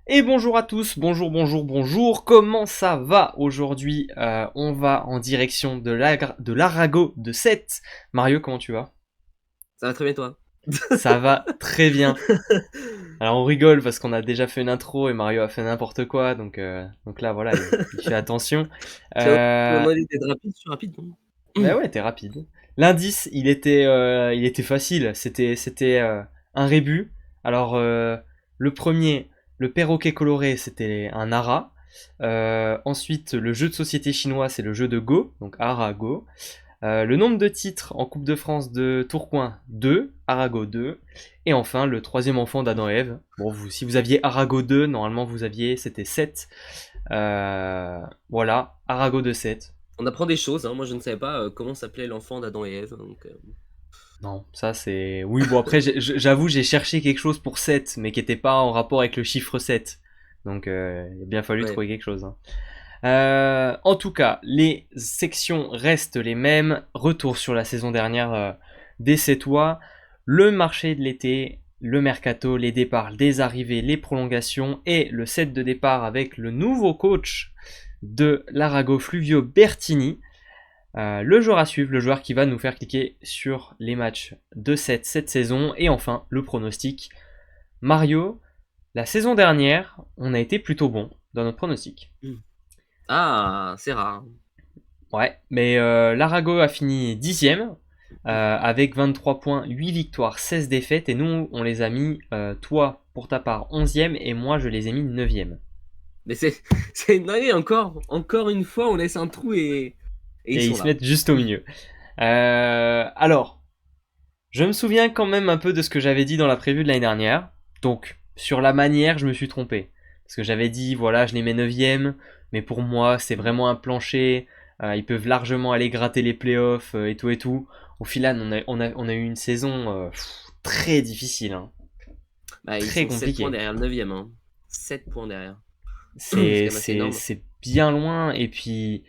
Et bonjour à tous, bonjour, comment ça va aujourd'hui? On va en direction de l'Arago de Sète. Mario, comment tu vas? Ça va très bien toi? Ça va très bien. Alors on rigole parce qu'on a déjà fait une intro et Mario a fait n'importe quoi, donc là voilà, il fait attention. J'avoue qu'on Euh, a été rapide sur rapide, non? bah ouais, t'es rapide. L'indice, il était facile, c'était un rébut. Alors le premier, le perroquet coloré, c'était un ara. Ensuite, le jeu de société chinois, c'est le jeu de Go, donc Arago. Le nombre de titres en Coupe de France de Tourcoing, 2, Arago 2. Et enfin, le troisième enfant d'Adam et Ève. Bon, si vous aviez Arago 2, normalement c'était 7. Voilà, Arago de 7. On apprend des choses, hein. Moi je ne savais pas comment s'appelait l'enfant d'Adam et Ève, Non, ça c'est... Oui, bon après, j'avoue, j'ai cherché quelque chose pour 7, mais qui n'était pas en rapport avec le chiffre 7. Donc il a bien fallu ouais. trouver quelque chose, hein. En tout cas, les sections restent les mêmes. Retour sur la saison dernière des Sétois. Le marché de l'été, le mercato, les départs, les arrivées, les prolongations et le set de départ avec le nouveau coach de l'Arago Fluvio Bertini. Le joueur à suivre, le joueur qui va nous faire cliquer sur les matchs de cette saison. Et enfin, le pronostic. Mario, la saison dernière, on a été plutôt bon dans notre pronostic. Hmm. Ah, c'est rare. Ouais, mais l'Arago a fini 10ème avec 23 points, 8 victoires, 16 défaites. Et nous, on les a mis, toi pour ta part, 11ème et moi, je les ai mis 9ème. Mais c'est une dinguerie, encore une fois, on laisse un trou et ils Et ils sont se là. mettent juste au milieu. Alors, je me souviens quand même un peu de ce que j'avais dit dans la prévue de l'année dernière. Donc, sur la manière, je me suis trompé. Parce que j'avais dit, voilà, je les mets 9ème, mais pour moi, c'est vraiment un plancher. Ils peuvent largement aller gratter les playoffs et tout et tout. Au final, on a eu une saison très difficile, hein. Bah, ils Très sont 7 points compliquée. derrière le 9ème, hein. 7 points derrière. C'est quand C'est, même assez c'est, énorme. c'est bien loin. Et puis,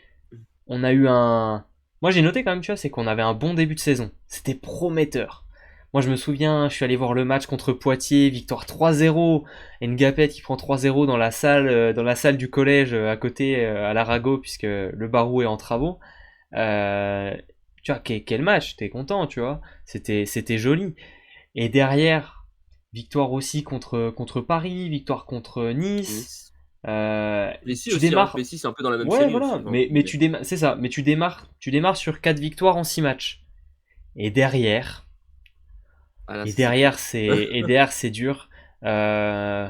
on a eu un. Moi, j'ai noté quand même, tu vois, c'est qu'on avait un bon début de saison. C'était prometteur. Moi, je me souviens, je suis allé voir le match contre Poitiers, victoire 3-0. Ngapet qui prend 3-0 dans la salle du collège à côté, à l'Arago, puisque le Barou est en travaux. Euh, Tu vois, quel match, t'es content, tu vois. C'était joli. Et derrière, victoire aussi contre Paris, victoire contre Nice. Nice. Euh, Plessis Tu aussi, hein. démarres. Plessis, c'est un peu dans la même Ouais, série voilà, aussi. Enfin, mais tu démarres, c'est ça, mais tu démarres sur 4 victoires en 6 matchs. Et derrière, ah là, et ça c'est dur. derrière c'est, et derrière c'est dur. Euh,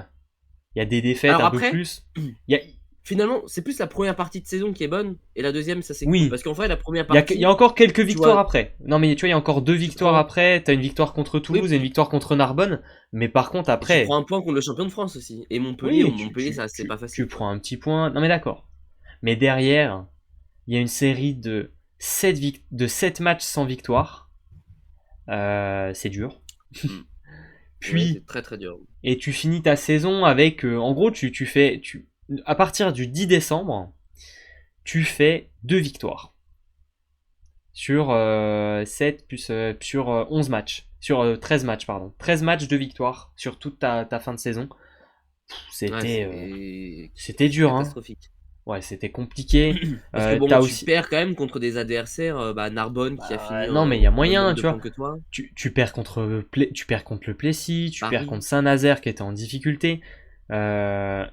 Il y a des défaites Alors un peu après, plus. Il y a, finalement, c'est plus la première partie de saison qui est bonne, et la deuxième, ça c'est cool. oui, Parce qu'en vrai, la première il y a partie, encore quelques tu victoires vois, après. Non, mais tu vois, il y a encore 2 tu victoires prends, après. T'as une victoire contre oui, Toulouse et une victoire contre Narbonne. Mais par contre, et tu prends après, un point contre le champion de France aussi. Et oui, Montpellier, ça c'est pas tu facile, quoi. prends un petit point. Non, mais d'accord. Mais derrière, il y a une série de 7 matchs sans victoire. C'est dur. Mm. Oui, Puis c'est très très dur. et tu finis ta saison avec, en gros, à partir du 10 décembre, tu fais 2 victoires sur 7 plus sur 11 matchs, sur 13 matchs, pardon. 13 matchs de victoire sur toute ta fin de saison. Ouais, C'était, c'était c'est dur, hein. catastrophique. Ouais, c'était compliqué. Parce que bon, T'as tu aussi. perds quand même contre des adversaires, bah, Narbonne qui a fini Non, mais il y a au même moyen, nombre de tu vois. points que toi. Tu perds contre le Plessis, tu perds Paris, contre Saint-Nazaire qui était en difficulté. Euh,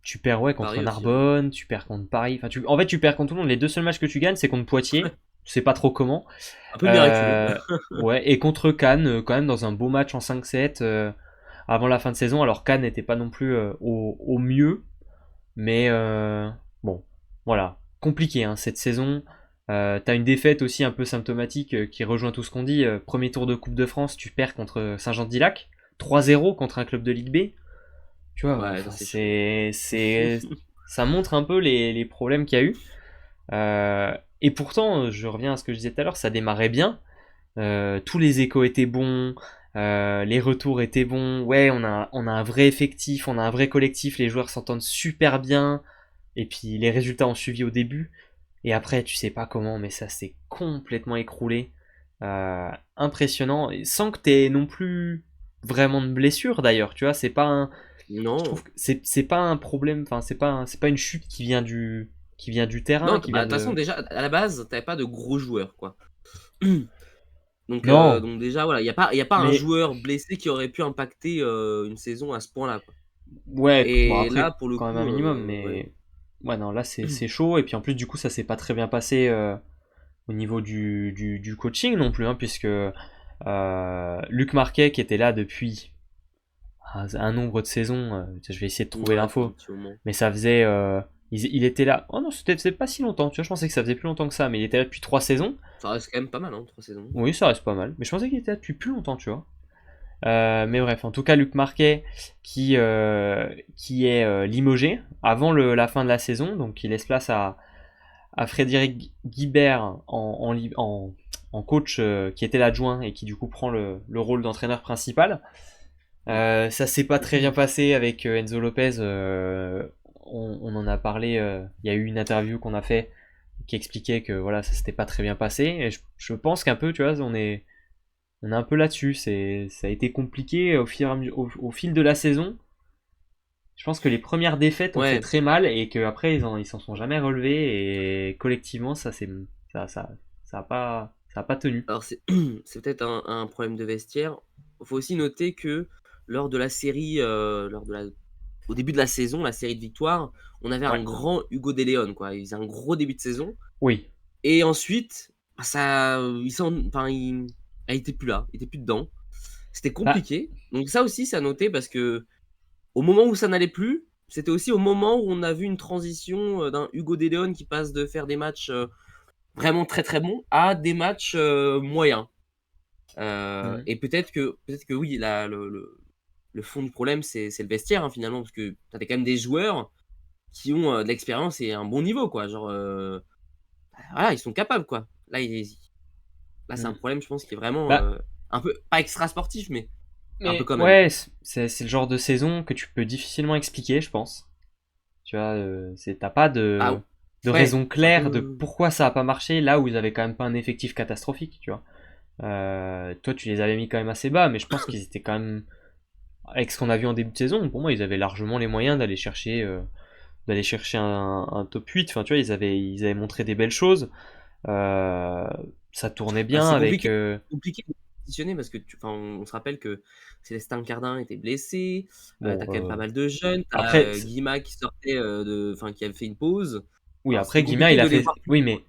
Tu perds ouais contre Paris aussi, hein. Narbonne, tu perds contre Paris. Enfin, en fait, tu perds contre tout le monde. Les deux seuls matchs que tu gagnes, c'est contre Poitiers. Tu sais pas trop comment. Un peu miraculeux. Euh, ouais, et contre Cannes, quand même dans un beau match en 5-7 avant la fin de saison. Alors Cannes n'était pas non plus au mieux, mais bon, voilà, compliqué hein, cette saison. T'as une défaite aussi un peu symptomatique qui rejoint tout ce qu'on dit. Premier tour de Coupe de France, tu perds contre Saint-Jean-de-Dilac, 3-0 contre un club de Ligue B. Tu vois, Ouais, ça enfin, c'est chaud. ça montre un peu les problèmes qu'il y a eu. Et pourtant, je reviens à ce que je disais tout à l'heure, ça démarrait bien. Tous les échos étaient bons, les retours étaient bons. Ouais, on a un vrai effectif, on a un vrai collectif, les joueurs s'entendent super bien. Et puis les résultats ont suivi au début. Et après, tu sais pas comment, mais ça s'est complètement écroulé. Impressionnant, et sans que t'aies non plus vraiment de blessure d'ailleurs. Tu vois, c'est pas un, je Non. trouve que c'est pas un problème, enfin c'est pas une chute qui vient du terrain, Non, qui bah, vient de toute façon, de. déjà, à la base, t'avais pas de gros joueurs, quoi. Non, Donc déjà, voilà, il y a pas un mais joueur blessé qui aurait pu impacter une saison à ce point-là, quoi. ouais, bon Et là, après pour le quand même un coup, minimum, ouais. mais ouais non là c'est chaud et puis en plus du coup ça s'est pas très bien passé au niveau du coaching non plus, hein, puisque Luc Marquet qui était là depuis un nombre de saisons, je vais essayer de trouver Ouais, ça fait un l'info, petit moment. mais ça faisait. Il était là. Oh non, c'était pas si longtemps, tu vois, je pensais que ça faisait plus longtemps que ça, mais il était là depuis 3 saisons. Ça reste quand même pas mal, hein, 3 saisons. Oui, ça reste pas mal, mais je pensais qu'il était là depuis plus longtemps, tu vois. Mais bref, en tout cas, Luc Marquet qui est limogé avant la fin de la saison, donc il laisse place à Frédéric Guibert en coach qui était l'adjoint et qui du coup prend le rôle d'entraîneur principal. Ça s'est pas très bien passé avec Enzo Lopez. On en a parlé. Il y a eu une interview qu'on a fait qui expliquait que voilà, ça s'était pas très bien passé. Et je pense qu'un peu, tu vois, on est un peu là-dessus. Ça a été compliqué au fil de la saison. Je pense que les premières défaites ont fait Ouais, très mal et qu'après ils s'en sont jamais relevés et collectivement ça, ça, ça a pas tenu. alors c'est c'est peut-être un problème de vestiaire. Il faut aussi noter que lors de la série, au début de la saison, la série de victoires, on avait Ouais. un grand Hugo De Leon, quoi. Il faisait un gros début de saison. Oui. Et ensuite, bah, il était plus là, il était plus dedans. C'était Bah, compliqué. Donc ça aussi, c'est à noter parce que au moment où ça n'allait plus, c'était aussi au moment où on a vu une transition d'un Hugo De Leon qui passe de faire des matchs vraiment très très bons à des matchs moyens. mhm. Et peut-être que oui, le fond du problème, c'est le vestiaire, hein, finalement, parce que tu as quand même des joueurs qui ont de l'expérience et un bon niveau, quoi. Genre, voilà, ils sont capables, quoi. Là, c'est un Mhm. problème, je pense, qui est vraiment Bah, un peu, pas extra sportif, mais un peu mais quand même. ouais, c'est le genre de saison que tu peux difficilement expliquer, je pense. Tu vois, t'as pas Ah, de ouais, raison c'est un claire de peu. pourquoi ça a pas marché là où ils avaient quand même pas un effectif catastrophique, tu vois. Toi, tu les avais mis quand même assez bas, mais je pense qu'ils étaient quand même, avec ce qu'on a vu en début de saison, pour moi, ils avaient largement les moyens d'aller chercher un top 8. Enfin, tu vois, ils avaient montré des belles choses. Euh, Ça tournait Bah, bien c'est avec. compliqué de positionner parce que enfin, on se rappelle que Célestin Cardin était blessé, Bon, t'as quand même pas mal de jeunes, t'as après, Guima qui sortait enfin qui avait fait une pause. oui, Enfin, après c'était Guimarães, compliqué il a de les fait. voir plus Oui, haut, quoi. mais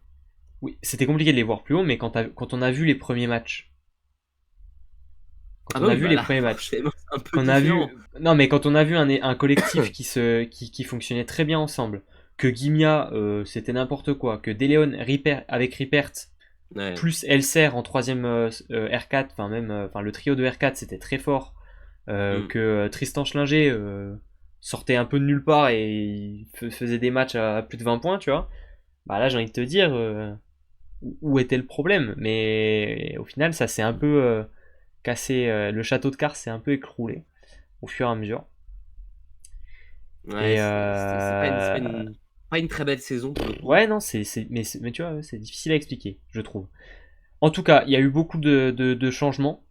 oui, c'était compliqué de les voir plus haut, mais quand on a vu les premiers matchs, Ah quand on bah a oui, vu bah les là, premiers matchs, forcément, c'est un peu qu'on a différent. vu, non, mais quand on a vu un collectif qui fonctionnait très bien ensemble, que Gimia, c'était n'importe quoi, que Deleon avec Ripert Ouais. plus Elser en troisième R4, enfin même, enfin le trio de R4 c'était très fort, Mm. que Tristan Schlinger sortait un peu de nulle part et il faisait des matchs à plus de 20 points, tu vois. Bah là, j'ai envie de te dire où était le problème, mais au final, ça s'est un peu cassé, le château de cartes s'est un peu écroulé au fur et à mesure. Ouais, Et pas une très belle saison pour le coup. ouais, non, mais tu vois, c'est difficile à expliquer, je trouve. En tout cas, il y a eu beaucoup de changements.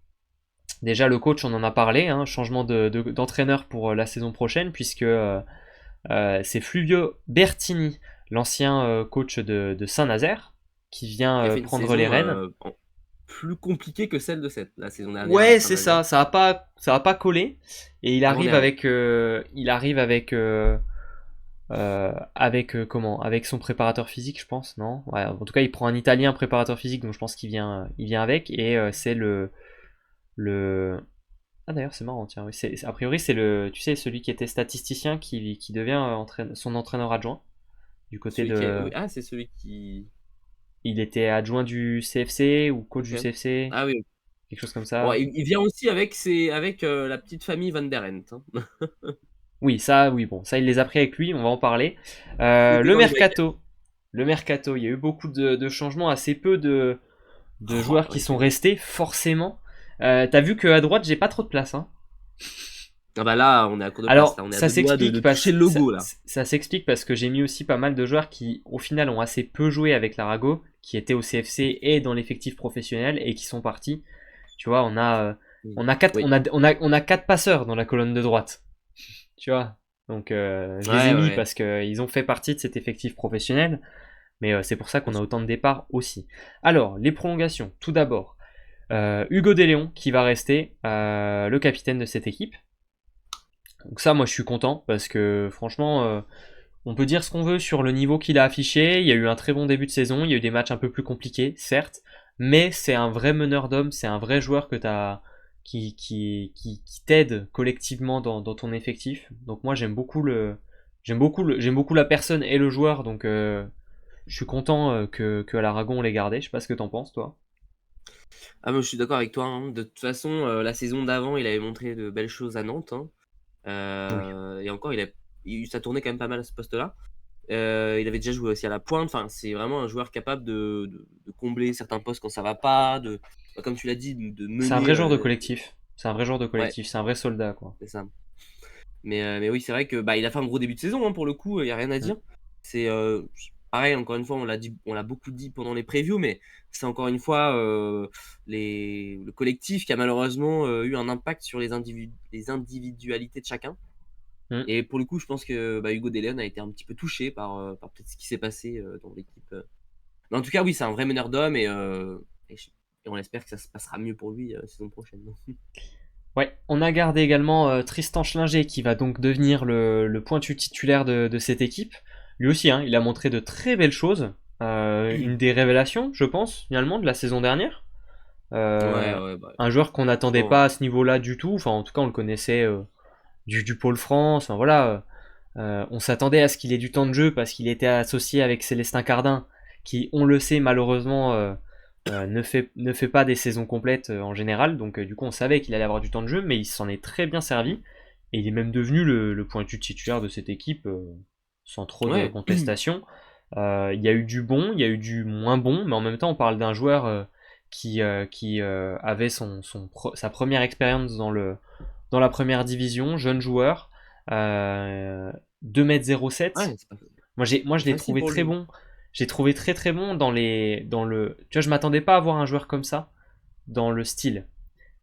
Déjà, le coach, on en a parlé, hein, changement d'entraîneur pour la saison prochaine, puisque c'est Fluvio Bertini, l'ancien coach de Saint-Nazaire, qui vient Qui a fait une prendre les saison rênes. plus compliquée que celle de la saison dernière à Ouais, c'est Saint-Nazaire. ça, ça a pas collé, et Avant-dernière. il arrive comment, avec son préparateur physique, je pense, non? Ouais, en tout cas, il prend un Italien préparateur physique, donc je pense il vient avec, et c'est le, ah d'ailleurs c'est marrant, tiens, oui, a priori c'est tu sais, celui qui était statisticien qui devient son entraîneur adjoint du côté de, Oui, ah, c'est celui qui. il était adjoint du CFC ou coach du Ok. CFC, Ah oui. quelque chose comme Bon, ça. il vient aussi avec la petite famille Van der Ent, hein. Oui, ça, oui, bon, ça il les a pris avec lui, on va en parler. Tout est Le dans le grec. mercato, il y a eu beaucoup de changements, assez peu de Oh, joueurs qui ouais, sont restés forcément. T'as vu que à droite j'ai pas trop de place, hein. ah bah là, on est à court de place. Là, Alors, on est à ça deux doigts de s'explique toucher parce le logo là. ça s'explique parce que j'ai mis aussi pas mal de joueurs qui, au final, ont assez peu joué avec l'Arago, qui étaient au CFC et dans l'effectif professionnel et qui sont partis. Tu vois, Mm. Oui. on a quatre passeurs dans la colonne de droite. tu vois. Donc je les ai Ouais, mis ouais. parce qu'ils ont fait partie de cet effectif professionnel, mais c'est pour ça qu'on a autant de départs aussi. Alors, les prolongations, tout d'abord. Hugo Déléon qui va rester le capitaine de cette équipe. Donc ça, moi je suis content parce que franchement, on peut dire ce qu'on veut sur le niveau qu'il a affiché. Il y a eu un très bon début de saison, il y a eu des matchs un peu plus compliqués, certes, mais c'est un vrai meneur d'hommes, c'est un vrai joueur que t'as, qui t'aide collectivement dans ton effectif. Donc moi j'aime beaucoup la personne et le joueur, donc je suis content que à l'Aragon on l'ait gardé. Je sais pas ce que t'en penses, toi. Ah, moi, je suis d'accord avec toi, hein. De toute façon, la saison d'avant, il avait montré de belles choses à Nantes, hein. Oui. Et encore, ça tournait quand même pas mal à ce poste-là. Il avait déjà joué aussi à la pointe. Enfin, c'est vraiment un joueur capable de combler certains postes quand ça va pas, comme tu l'as dit, de C'est un mener. vrai joueur de collectif. C'est un vrai joueur de Ouais, collectif. C'est un vrai soldat, quoi. c'est ça. Mais oui, c'est vrai que bah, il a fait un gros début de saison, hein, pour le coup, il y a rien à Mm. dire. C'est pareil, encore une fois, on l'a beaucoup dit pendant les previews, mais c'est encore une fois le collectif qui a malheureusement eu un impact sur les individualités de chacun. Mm. Et pour le coup, je pense que bah, Hugo Deleon a été un petit peu touché par peut-être ce qui s'est passé dans l'équipe. Mais en tout cas, oui, c'est un vrai meneur d'hommes et on espère que ça se passera mieux pour lui la saison prochaine. Ouais, on a gardé également Tristan Schlinger qui va donc devenir le pointu titulaire de cette équipe. Lui aussi, hein, il a montré de très belles choses. Une des révélations, je pense, finalement, de la saison dernière. Ouais, Euh, ouais, bah, un joueur qu'on n'attendait franchement, pas à ce niveau-là du tout. Enfin, en tout cas, on le connaissait du Pôle France. Enfin, voilà. On s'attendait à ce qu'il ait du temps de jeu parce qu'il était associé avec Célestin Cardin, qui, on le sait, malheureusement, ne fait pas des saisons complètes en général. Donc, du coup, on savait qu'il allait avoir du temps de jeu, mais il s'en est très bien servi. Et il est même devenu le pointu titulaire de cette équipe sans trop de ouais. contestation. Il y a eu du bon, il y a eu du moins bon, mais en même temps, on parle d'un joueur qui avait sa première expérience dans la première division, jeune joueur, 2,07 m. Ouais, c'est pas, Moi, je pas l'ai facile trouvé pour très lui. bon. J'ai trouvé très très bon dans le. Tu vois, je m'attendais pas à voir un joueur comme ça dans le style,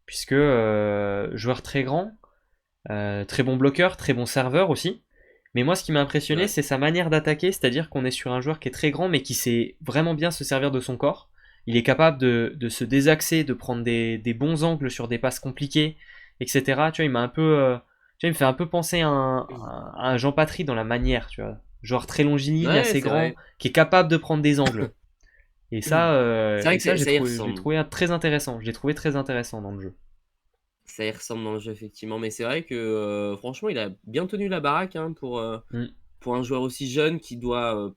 puisque joueur très grand, très bon bloqueur, très bon serveur aussi. Mais moi, ce qui m'a impressionné, Ouais. c'est sa manière d'attaquer, c'est-à-dire qu'on est sur un joueur qui est très grand, mais qui sait vraiment bien se servir de son corps. Il est capable de se désaxer, de prendre des bons angles sur des passes compliquées, etc. Tu vois, il m'a un peu, tu vois, il me fait un peu penser à un Jean Patry dans la manière, tu vois. Genre très longiligne, Ouais, assez c'est grand, vrai. qui est capable de prendre des angles. C'est vrai que J'ai ça y j'ai ressemble. trouvé très intéressant. Je l'ai trouvé très intéressant dans le jeu. Ça y ressemble dans le jeu, effectivement. Mais c'est vrai que franchement, il a bien tenu la baraque, hein, Mm. pour un joueur aussi jeune qui doit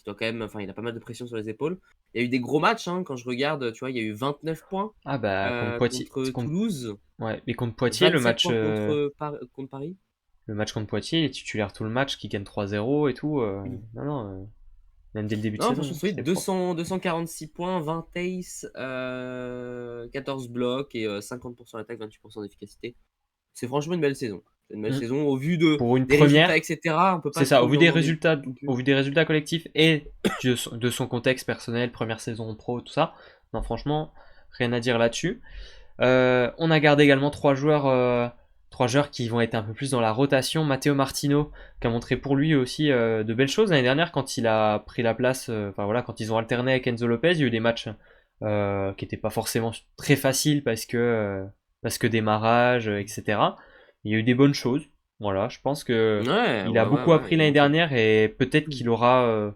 quand même. Enfin, il a pas mal de pression sur les épaules. Il y a eu des gros matchs, hein, quand je regarde, tu vois, il y a eu 29 points Ah bah contre Poitiers, contre Toulouse, ouais, mais contre Poitiers, 27 points contre Paris. le match contre Poitiers, il est titulaire tout le match, qui gagne 3-0 et tout. Non, non, même dès le début de Non, saison, franchement, hein, solide. c'était propre. 246 points, 20 aces, 14 blocs et 50% d'attaque, 28% d'efficacité. C'est franchement une belle saison. C'est une belle Mm. saison. Pour une Des résultats, première, etc., on peut c'est pas ça, trop lui en demander non plus. au vu des résultats collectifs et de son contexte personnel, première saison en pro, tout ça, non, franchement, rien à dire là-dessus. On a gardé également trois joueurs qui vont être un peu plus dans la rotation. Matteo Martino, qui a montré pour lui aussi de belles choses l'année dernière quand il a pris la place. Enfin voilà, quand ils ont alterné avec Enzo Lopez, il y a eu des matchs qui n'étaient pas forcément très faciles parce que démarrage, etc. Il y a eu des bonnes choses. Voilà, je pense que Ouais, il a ouais, ouais, beaucoup ouais, appris il a l'année montré. dernière et peut-être qu'il aura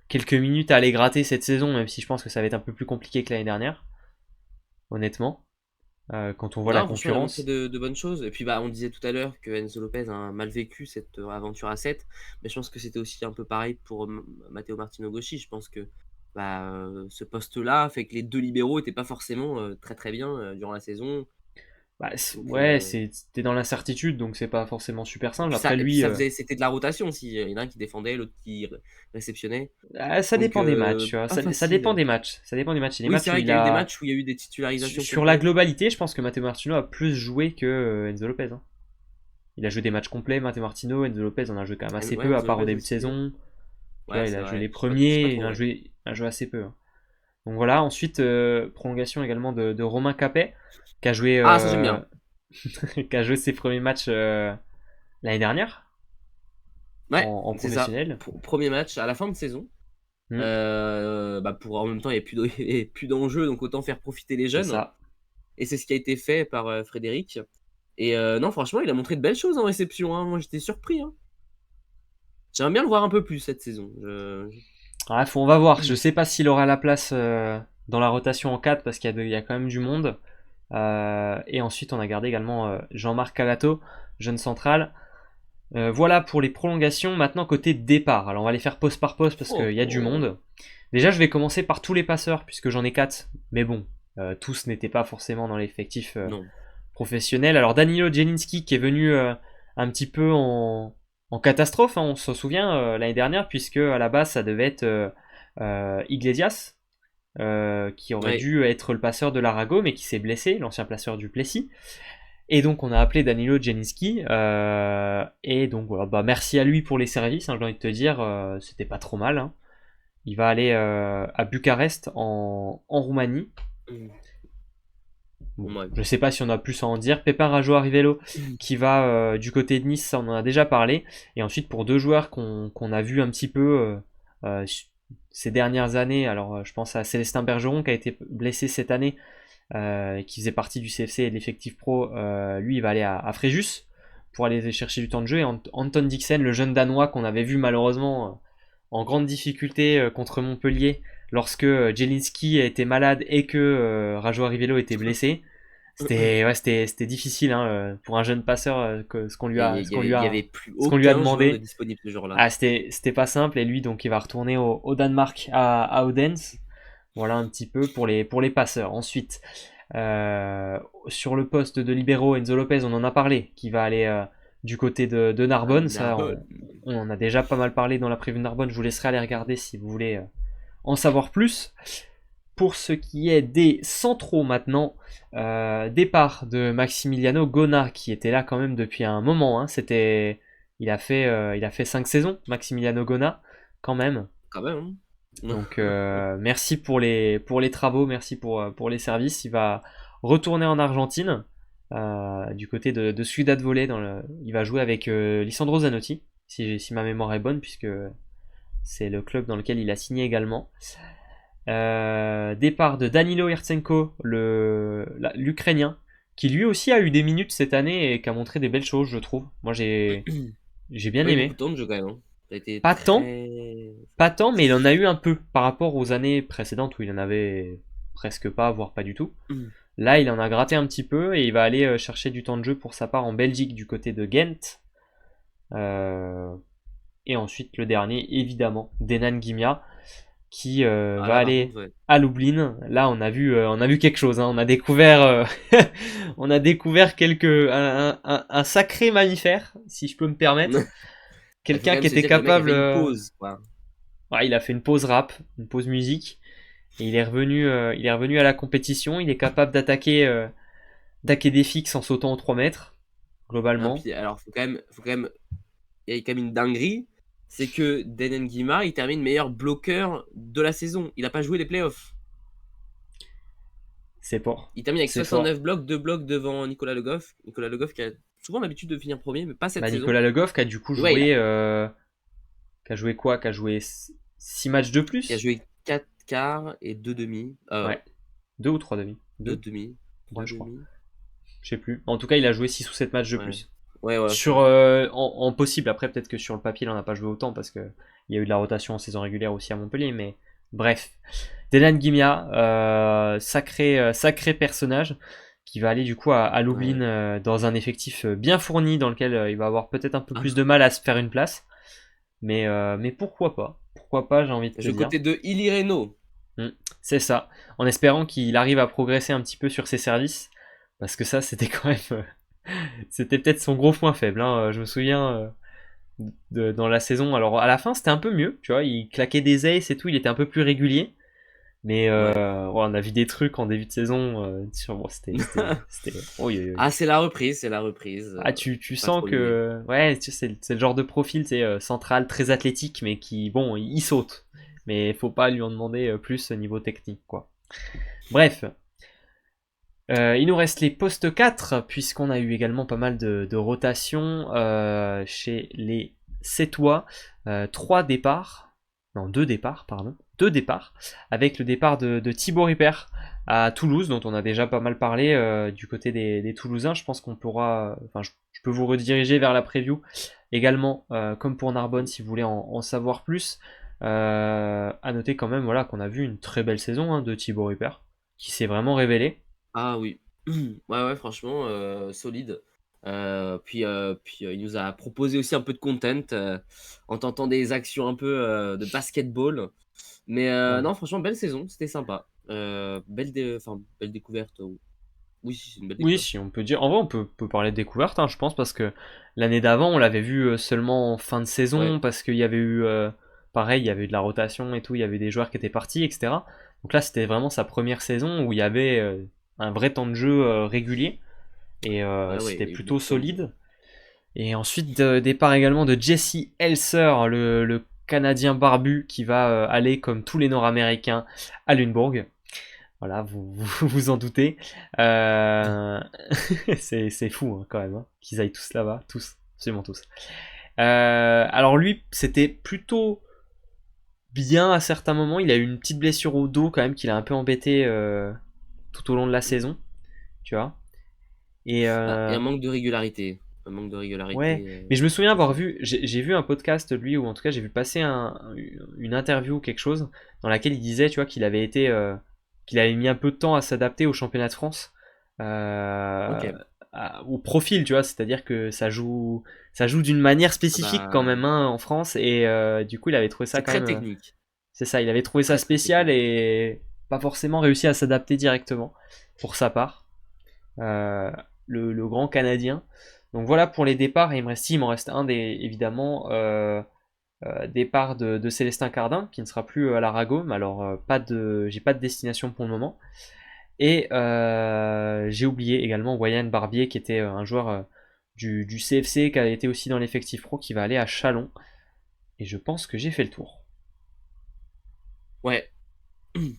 quelques minutes à aller gratter cette saison, même si je pense que ça va être un peu plus compliqué que l'année dernière, honnêtement, quand on voit la Non, franchement, il a montré concurrence. de bonnes choses. Et puis, bah, on disait tout à l'heure que Enzo Lopez a mal vécu cette aventure à 7. Mais je pense que c'était aussi un peu pareil pour Matteo Martino Gauchi. Je pense que bah, ce poste-là fait que les deux libéraux n'étaient pas forcément très très bien durant la saison. Bah, Donc, ouais, t'es dans l'incertitude, donc c'est pas forcément super simple. Après et puis lui, ça faisait, c'était de la rotation aussi. Il y en a un qui défendait, l'autre qui réceptionnait. ça Donc, dépend des matchs, tu vois. pas Ça dépend facile. des matchs. Ça dépend des matchs. Il y a des Oui, c'est matchs où vrai il qu'il y a eu des a matchs où il y a eu des titularisations sur la complètes. globalité, je pense que Matteo Martino a plus joué que Enzo Lopez, hein. Il a joué des matchs complets, Matteo Martino. Enzo Lopez en a joué quand même assez Ouais, peu, à Enzo part au Lopez début de aussi. saison. Tu vois, Ouais, il c'est a joué les vrai. Je sais pas premiers, trop, ouais. il a joué assez peu, hein. Donc voilà, ensuite, prolongation également de Romain Capet, qui a joué, Ah, ça j'aime bien. qui a joué ses premiers matchs l'année dernière. Ouais, en c'est ça. professionnel. Premier match à la fin de saison. Mm, Pour en même temps, il n'y avait plus d'enjeux, donc autant faire profiter les c'est jeunes. ça. Et c'est ce qui a été fait par Frédéric. Et non, franchement, il a montré de belles choses en réception, hein. Moi, j'étais surpris, hein. J'aimerais bien le voir un peu plus cette saison. On va voir. Je sais pas s'il aura la place dans la rotation en 4 parce qu'il y a quand même du monde. Et ensuite, on a gardé également Jean-Marc Calato, jeune central. Voilà pour les prolongations. Maintenant, côté départ. Alors, on va les faire poste par poste parce Oh, qu'il y a du oh. monde. Déjà, je vais commencer par tous les passeurs puisque j'en ai 4. Mais bon, tous n'étaient pas forcément dans l'effectif Non. professionnel. Alors, Danilo Jelinski qui est venu un petit peu en catastrophe, hein, on s'en souvient l'année dernière, puisque à la base, ça devait être Iglesias. Qui aurait Ouais. dû être le passeur de l'Arago, mais qui s'est blessé, l'ancien passeur du Plessis. Et donc on a appelé Danilo Jelinski. Et donc voilà, bah, merci à lui pour les services, hein, j'ai envie de te dire, c'était pas trop mal. Hein. Il va aller à Bucarest en Roumanie. Mm. Bon, Ouais. je sais pas si on a plus à en dire. Pépin Rajo Arrivello qui va du côté de Nice, ça on en a déjà parlé. Et ensuite pour deux joueurs qu'on a vu un petit peu ces dernières années, alors je pense à Célestin Bergeron qui a été blessé cette année, qui faisait partie du CFC et de l'effectif pro. Lui il va aller à Fréjus pour aller chercher du temps de jeu. Et Anton Dixon, le jeune Danois qu'on avait vu malheureusement en grande difficulté contre Montpellier lorsque Jelinski était malade et que Rajo Arrivello était blessé. C'était difficile hein, pour un jeune passeur ce qu'on lui a Il y avait plus ce qu'on lui a aucun joueur de demandé. disponible ce jour-là. Ah, c'était pas simple et lui donc il va retourner au Danemark à Odense. Voilà un petit peu pour les passeurs. Ensuite sur le poste de libéraux, Enzo Lopez, on en a parlé, qui va aller du côté de Narbonne. Ça, Narbonne. on en a déjà pas mal parlé dans la prévue de Narbonne. Je vous laisserai aller regarder si vous voulez en savoir plus. Pour ce qui est des centraux maintenant, départ de Maximiliano Gona qui était là quand même depuis un moment. Hein. Il a fait 5 saisons, Maximiliano Gona, quand même. Quand même, hein. Donc merci pour les travaux, merci pour les services. Il va retourner en Argentine, du côté de Ciudad Volley. Il va jouer avec Lisandro Zanotti, si ma mémoire est bonne, puisque c'est le club dans lequel il a signé également. Départ de Danilo Hirtsenko, l'Ukrainien, qui lui aussi a eu des minutes cette année et qui a montré des belles choses, je trouve. Moi j'ai bien Oui, beaucoup aimé. de temps de jeu quand même, hein. Ça a été Pas tant, très. pas tant, mais il en a eu un peu par rapport aux années précédentes où il en avait presque pas, voire pas du tout. Là, il en a gratté un petit peu et il va aller chercher du temps de jeu pour sa part en Belgique du côté de Ghent. Et ensuite, le dernier, évidemment, Denan Gimia, qui Ah va là, par aller contre, ouais. à Lublin. Là, on a vu quelque chose. Hein. On a découvert, on a découvert un sacré mammifère, si je peux me permettre. Il faut Quelqu'un quand même qui se était dire que le mec a capable. fait une pause, quoi. Ouais, il a fait une pause rap, une pause musique, et il est revenu à la compétition. Il est capable d'attaquer des fixes en sautant aux 3 mètres, Hein, globalement. puis, alors, faut quand même, il y a quand même une dinguerie, c'est que Denen Guima, il termine meilleur bloqueur de la saison. Il n'a pas joué les playoffs. C'est fort. Il termine avec C'est fort. 69 blocs, 2 blocs devant Nicolas Le Goff. Nicolas Le Goff qui a souvent l'habitude de finir premier, mais pas cette Bah, saison. Nicolas Le Goff qui a du coup Et ouais, qui a joué quoi? Qui a joué 6 matchs de il a plus? joué 4 quarts et 2 demi. Ouais. 2 ou 3 demi? 2 2? demi. 3 2, je crois. demi. Je sais plus. En tout cas, il a joué 6 ou 7 matchs de Ouais. plus. Ouais, ouais. Sur, en possible, après peut-être que sur le papier, il n'en a pas joué autant parce qu'il y a eu de la rotation en saison régulière aussi à Montpellier, mais bref. Denan Gimia, sacré personnage qui va aller du coup à Lublin dans un effectif bien fourni dans lequel il va avoir peut-être un peu plus de mal à se faire une place. Mais pourquoi pas? Pourquoi pas, j'ai envie de te Du dire. côté de Ili Reno. C'est ça. En espérant qu'il arrive à progresser un petit peu sur ses services. Parce que ça, c'était quand même. C'était peut-être son gros point faible. Hein. Je me souviens dans la saison. Alors à la fin, c'était un peu mieux. Tu vois, il claquait des aces et tout. Il était un peu plus régulier. Mais on a vu des trucs en début de saison. C'était. Ah, c'est la reprise, c'est la reprise. Ah, tu sens que. Ouais, c'est le genre de profil, central, très athlétique, mais qui, bon, il saute. Mais il faut pas lui en demander plus au niveau technique, quoi. Bref. Il nous reste les postes 4, puisqu'on a eu également pas mal de rotations chez les sétois, 3 départs, non 2 départs, pardon, 2 départs, avec le départ de Thibaut Rupert à Toulouse, dont on a déjà pas mal parlé du côté des Toulousains. Je pense qu'on pourra, enfin je peux vous rediriger vers la preview également, comme pour Narbonne si vous voulez en savoir plus. À noter quand même voilà, qu'on a vu une très belle saison de Thibaut Rupert, qui s'est vraiment révélé. Ah oui. Ouais, franchement, solide. Puis il nous a proposé aussi un peu de content en tentant des actions un peu de basketball. Mais Ouais. non, franchement, belle saison, c'était sympa. Belle découverte. Oui, c'est une belle Oui, découverte. si on peut dire. En vrai, on peut parler de découverte, je pense, parce que l'année d'avant, on l'avait vu seulement en fin de saison, Ouais. parce qu'il y avait eu, pareil, il y avait eu de la rotation et tout, il y avait des joueurs qui étaient partis, etc. Donc là, c'était vraiment sa première saison où il y avait un vrai temps de jeu régulier, et Ouais, c'était il y a eu plutôt beaucoup de temps de jeu. solide. Et ensuite, départ également de Jesse Elser, le Canadien barbu, qui va aller, comme tous les Nord-Américains, à Lunebourg. Voilà, vous vous en doutez. C'est fou quand même, qu'ils aillent tous là-bas, tous, absolument tous. Alors lui, c'était plutôt bien à certains moments. Il a eu une petite blessure au dos quand même qui l'a un peu embêté tout au long de la saison, tu vois. Et Et un manque de régularité. Un manque de ouais, régularité mais je me souviens avoir aussi. vu, j'ai vu un podcast lui, ou en tout cas j'ai vu passer une interview ou quelque chose dans laquelle il disait, tu vois, qu'il avait mis un peu de temps à s'adapter au championnat de France, Ok. au profil, tu vois, c'est-à-dire que ça joue d'une manière Ah spécifique quand bah, même en France, et du coup il avait trouvé ça c'est quand très même, technique. c'est ça, il avait trouvé ça Très très spécial technique. et pas forcément réussi à s'adapter directement pour sa part, euh, le grand Canadien. Donc voilà pour les départs, et il m'en reste un des, évidemment, départ de Célestin Cardin, qui ne sera plus à l'Arago, mais alors j'ai pas de destination pour le moment. Et j'ai oublié également Wayan Barbier, qui était un joueur du CFC, qui a été aussi dans l'effectif pro, qui va aller à Chalon. Et je pense que j'ai fait le tour. Ouais.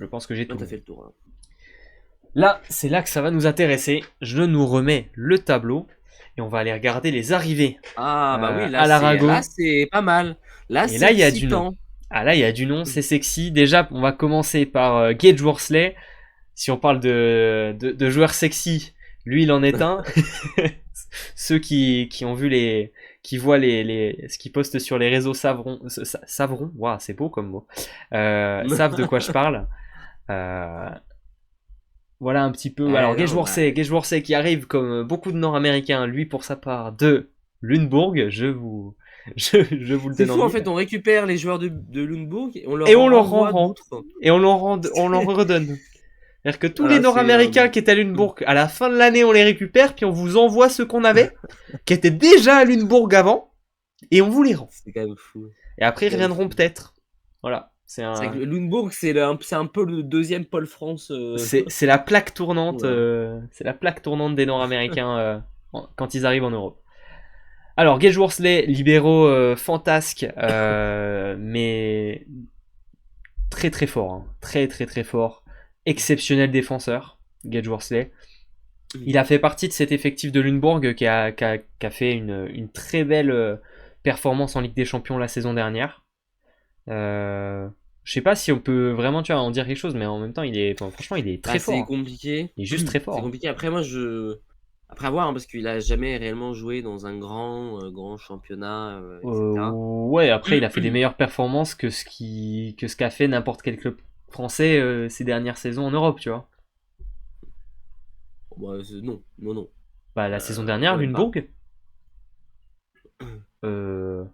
Je pense que j'ai Là, tout t'as le monde. fait le tour, là. Là, c'est là que ça va nous intéresser. Je nous remets le tableau et on va aller regarder les arrivées Ah bah oui, à là l'Arago. c'est pas mal. Là, Et c'est là, il y a du nom. excitant. Ah là, il y a du nom, c'est sexy. Déjà, on va commencer par Gage Worsley. Si on parle de joueurs sexy, lui, il en est un. Ceux qui ont vu qui voient ce qu'ils postent sur les réseaux savront, waouh, c'est beau comme mot, savent de quoi je parle. Euh, voilà un petit peu. Alors, Non, bah, Gage Worsley qui arrive comme beaucoup de Nord-Américains, lui pour sa part de Lunebourg, je vous le c'est donne en fou en mille. fait, on récupère les joueurs de Lundbourg et on Et leur on en leur renvoie rend, d'autres. et on leur redonne. C'est-à-dire que tous les Voilà, Nord-Américains qui étaient à Lunebourg, à la fin de l'année, on les récupère, puis on vous envoie ceux qu'on avait, qui étaient déjà à Lunebourg avant, et on vous les rend. c'est quand même fou. Et après, C'est ils quand même reviendront fou. peut-être. Voilà. C'est vrai que Lundbourg, c'est un peu le deuxième Pôle France. C'est la plaque tournante. Voilà. C'est la plaque tournante des Nord-Américains quand ils arrivent en Europe. Alors, Gage Worsley, libéraux fantasque, mais très très fort. Très très très fort. Exceptionnel défenseur, Gage Worsley. Il a fait partie de cet effectif de Lunebourg qui a fait une très belle performance en Ligue des Champions la saison dernière. Je sais pas si on peut vraiment, tu vois, en dire quelque chose, mais en même temps, franchement, il est très Bah, fort, c'est hein. compliqué. Il est juste très C'est fort, hein. compliqué. Après, après avoir, parce qu'il a jamais réellement joué dans un grand championnat, etc. Ouais, après, il a fait des meilleures performances que ce qu'a fait n'importe quel club français ces dernières saisons en Europe, tu vois. Bah, non, non, non. Bah, la saison dernière, Quand même pas. Lunebourg, euh,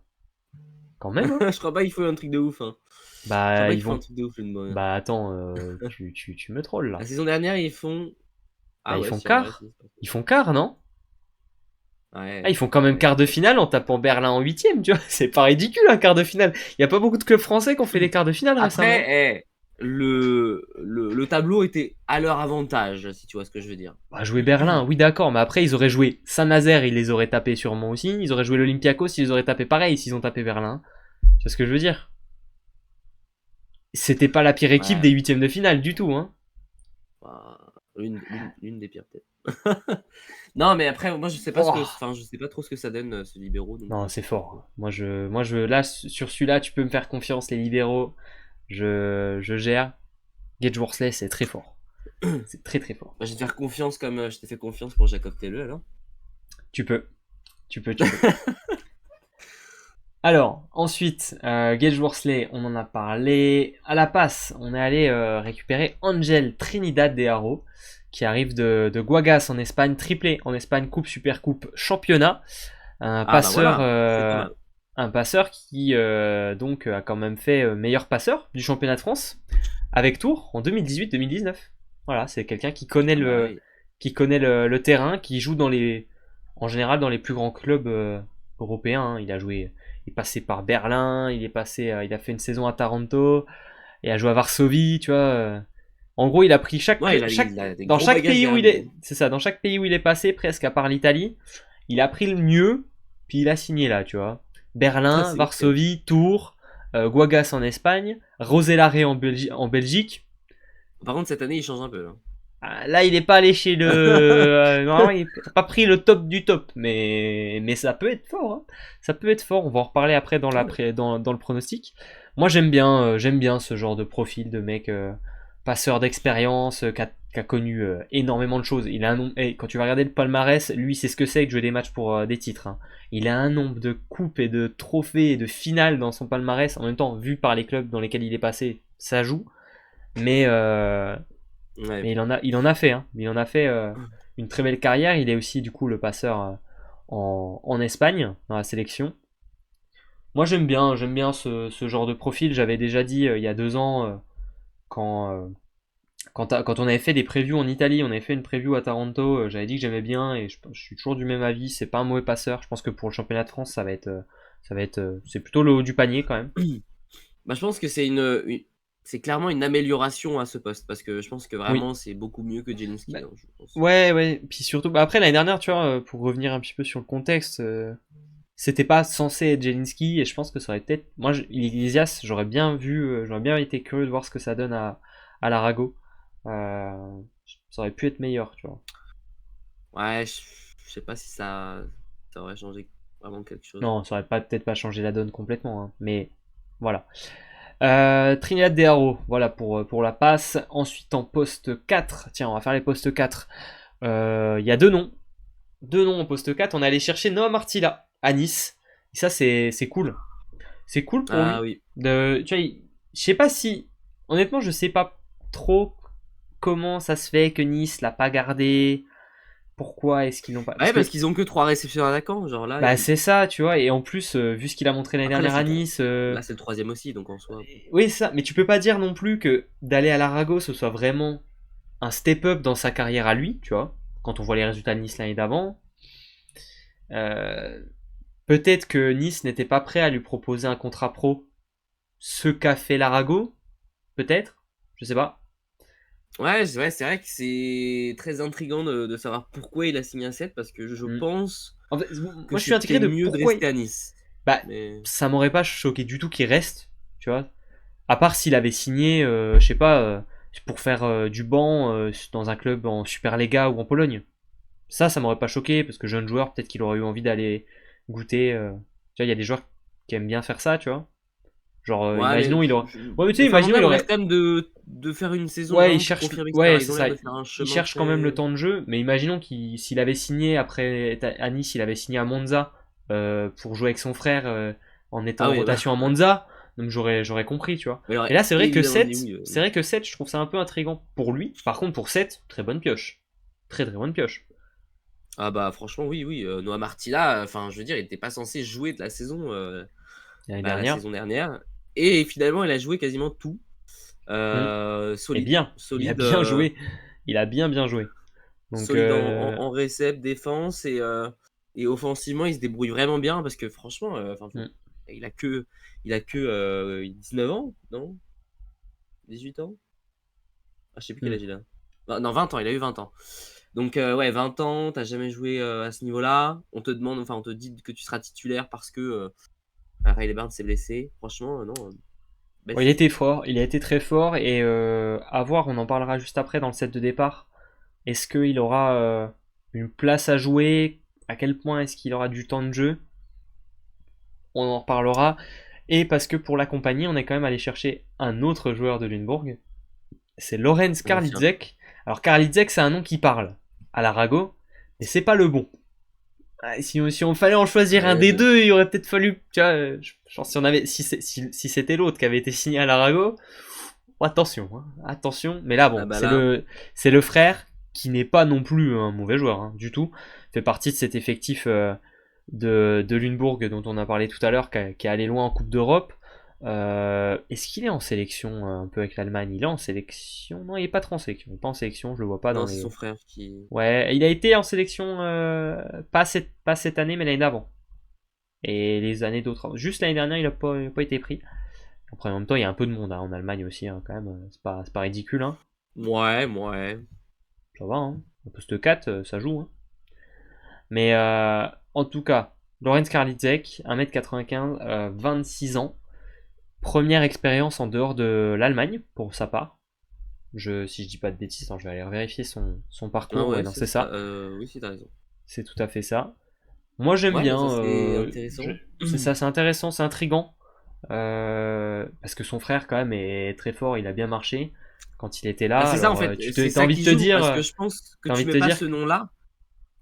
quand même, hein. Je crois pas qu'il faut un truc de ouf, hein. Je crois Bah, pas ils qu'il faut un vont. truc de ouf, Lundbourg. Bah, attends, tu me trolls La là. saison dernière, ils font. Bah, Ah ils ouais, font si, en vrai, quart. si, c'est pas faux. Ils font quart, non? Ah, Ouais, ils font quand même ouais, quart de finale en tapant Berlin en huitième, tu vois. C'est pas ridicule un quart de finale. Il y a pas beaucoup de clubs français qui ont fait des quarts de finale récemment. après, le tableau était à leur avantage, si tu vois ce que je veux dire. Bah, jouer Berlin, oui d'accord, mais après ils auraient joué Saint-Nazaire, ils les auraient tapés sûrement aussi. Ils auraient joué l'Olympiakos, ils les auraient tapés pareil s'ils ont tapé Berlin. Tu vois ce que je veux dire? C'était pas la pire équipe des Ouais, huitièmes de finale du tout, hein. bah, l'une des pires, peut-être. Non, mais après, moi, je sais pas Oh. je sais pas trop ce que ça donne, ce libéraux, donc Non, c'est fort. Là, sur celui-là, tu peux me faire confiance, les libéraux. Je gère. Gage Worsley, c'est très fort. C'est très très fort. bah, je vais te faire confiance comme je t'ai fait confiance pour Jacob Taylor, alors. Tu peux. Tu peux. Alors, ensuite, Gage Worsley, on en a parlé. À la passe, on est allé récupérer Angel Trinidad de Haro, qui arrive de Guagas en Espagne, triplé en Espagne, Coupe, Super Coupe, Championnat. Un Ah, bah passeur, voilà, c'est pas mal. un passeur qui donc a quand même fait meilleur passeur du championnat de France avec Tours en 2018-2019. Voilà, c'est quelqu'un Ah, bah oui. qui connaît le terrain, qui joue en général dans les plus grands clubs européens. Hein. Il est passé par Berlin, il a fait une saison à Taranto, il a joué à Varsovie, tu vois. En gros, il a pris Ouais, il a des dans gros chaque bagages pays où derrière il lui. est, c'est ça, dans chaque pays où il est passé, presque à part l'Italie, il a pris le mieux, puis il a signé là, tu vois. Ah, Berlin, c'est ouf, quand même. Varsovie, Tours, Guagas en Espagne, Roselare en Belgique. Par contre, cette année, il change un peu, là. Ah, là, il n'est pas allé chez le. Normalement, il n'a pas pris le top du top, mais ça peut être fort. Hein. Ça peut être fort. On va en reparler après Ouais. dans le pronostic. Moi, j'aime bien ce genre de profil de mec passeur d'expérience qui a connu énormément de choses. Il a un nombre. Hey, quand tu vas regarder le palmarès, lui, c'est ce que c'est que jouer des matchs pour des titres. Hein. Il a un nombre de coupes et de trophées et de finales dans son palmarès. En même temps, vu par les clubs dans lesquels il est passé, ça joue. Mais Ouais. mais il en a fait, hein. Il en a fait une très belle carrière. Il est aussi du coup le passeur en Espagne dans la sélection. Moi j'aime bien ce genre de profil. J'avais déjà dit il y a 2 ans quand, quand on avait fait des previews en Italie, on avait fait une preview à Taranto. J'avais dit que j'aimais bien et je suis toujours du même avis. C'est pas un mauvais passeur. Je pense que pour le championnat de France c'est plutôt le haut du panier quand même. Bah, je pense que c'est clairement une amélioration à ce poste parce que je pense que Oui. vraiment c'est beaucoup mieux que Jelinski, Bah, hein, je pense. ouais, ouais. Puis surtout, bah après l'année dernière, tu vois, pour revenir un petit peu sur le contexte, c'était pas censé être Jelinski et je pense que ça aurait peut-être. Moi, Iglesias, j'aurais bien été curieux de voir ce que ça donne à l'Arago. Ça aurait pu être meilleur, tu vois. Ouais, je sais pas si ça aurait changé vraiment quelque chose. Non, ça aurait peut-être pas changé la donne complètement, hein, mais voilà. Trinidad de Haro, voilà pour la passe. Ensuite, en poste 4, tiens, on va faire les postes 4. Il y a deux noms. Deux noms en poste 4. On est allé chercher Noah Martilla à Nice. Et ça, c'est cool. C'est cool pour Ah lui. oui. Tu vois, je sais pas si. Honnêtement, je sais pas trop comment ça se fait que Nice l'a pas gardé. Pourquoi est-ce qu'ils l'ont pas. Parce Ouais, parce que. qu'ils ont que 3 réceptions d'attaquants, genre là, Bah, c'est ça, tu vois. Et en plus, vu ce qu'il a montré l'année après dernière à Nice. là c'est le troisième aussi, donc en soi. Oui, c'est ça. Mais tu peux pas dire non plus que d'aller à l'Arago, ce soit vraiment un step-up dans sa carrière à lui, tu vois. Quand on voit les résultats de Nice l'année d'avant. Euh, Peut-être que Nice n'était pas prêt à lui proposer un contrat pro. Ce qu'a fait l'Arago, peut-être. Je sais pas. Ouais, c'est vrai que c'est très intriguant de savoir pourquoi il a signé un 7 parce que je Hmm. pense En fait, que moi, je suis c'était intégré de mieux de pourquoi. rester à Nice. Bah, Mais ça m'aurait pas choqué du tout qu'il reste, tu vois. À part s'il avait signé, je sais pas, pour faire du banc dans un club en Superlega ou en Pologne. Ça m'aurait pas choqué parce que jeune joueur, peut-être qu'il aurait eu envie d'aller goûter. Tu vois, il y a des joueurs qui aiment bien faire ça, tu vois. Genre, ouais, mais imaginons, il aurait. Ouais, mais tu sais, le imaginons, Finlandais il on reste aurait. quand même de faire une saison Ouais, vraiment pour confirmer, etc. Ouais, Ils c'est ont l'air ça. de faire un Il chemin cherche quand même le très. temps de jeu, mais imaginons s'il avait signé après à Nice, il avait signé à Monza pour jouer avec son frère en étant Ah en oui, bah, rotation à Monza, donc j'aurais compris, tu vois. il Mais aurait là, évidemment dit oui. C'est vrai que 7, je trouve ça un peu intriguant pour lui. Par contre, pour 7, très bonne pioche. Très très bonne pioche. Ah bah franchement, oui, oui. Noah Martilla, enfin, je veux dire, il était pas censé jouer de L'année la dernière. saison dernière. Et finalement, il a joué quasiment tout. Hmm. Et Solide. bien, il a Solide. bien joué. Il a bien joué. Donc, Solide en récep, défense et offensivement, il se débrouille vraiment bien parce que franchement, hmm. il a que, il a que 19 ans, non? 18 ans? Ah, je sais plus quel Hmm. âge il a. Non, 20 ans, il a eu 20 ans. Donc, ouais, 20 ans, t'as jamais joué à ce niveau-là. On te demande, enfin, on te dit que tu seras titulaire parce que Riley Barnes s'est blessé. Franchement, non, belle Ouais, il saison. était fort, il a été très fort et à voir, on en parlera juste après dans le set de départ. Est-ce qu'il aura une place à jouer. À quel point est-ce qu'il aura du temps de jeu? On en reparlera. Et parce que pour l'accompagner, on est quand même allé chercher un autre joueur de Lunebourg. C'est Lorenz Tiens. Karlitzek. Alors Karlitzek, c'est un nom qui parle à l'Arago, mais c'est pas le bon. Si on fallait en choisir un des deux, il aurait peut-être fallu, tu vois, je pense si on avait, si c'était l'autre qui avait été signé à l'Arago, attention, hein, attention. Mais là, bon, bah là, c'est le frère qui n'est pas non plus un mauvais joueur, hein, du tout. Fait partie de cet effectif de Lunebourg dont on a parlé tout à l'heure, qui est allé loin en Coupe d'Europe. Est-ce qu'il est en sélection un peu avec l'Allemagne? Il est en sélection? Non, il est pas trop en sélection. Il est pas en sélection, je le vois pas dans non, c'est les. son frère qui. Ouais, il a été en sélection pas cette année, mais l'année d'avant. Et les années d'autres. Juste l'année dernière, il a pas été pris. Après, en même temps, il y a un peu de monde hein, en Allemagne aussi, hein, quand même. C'est pas ridicule. Hein. Ouais, ouais. Ça va, hein. Au poste 4, ça joue. Hein. Mais en tout cas, Lorenz Karlitzek, 1m95, 26 ans. Première expérience en dehors de l'Allemagne, pour sa part. Si je dis pas de bêtises, hein, je vais aller vérifier son Ah parcours. ouais, Ouais, non, c'est ça. oui, si, t'as raison. C'est tout à fait ça. Moi, j'aime Ouais, bah bien. ça c'est intéressant. C'est ça, c'est intéressant, c'est intriguant. Parce que son frère, quand même, est très fort. Il a bien marché quand il était Bah, là. c'est ça en Alors, fait, c'est t'as ça envie de qui te joue, parce que dire. je pense que T'as envie tu de mets te pas dire. ce nom-là,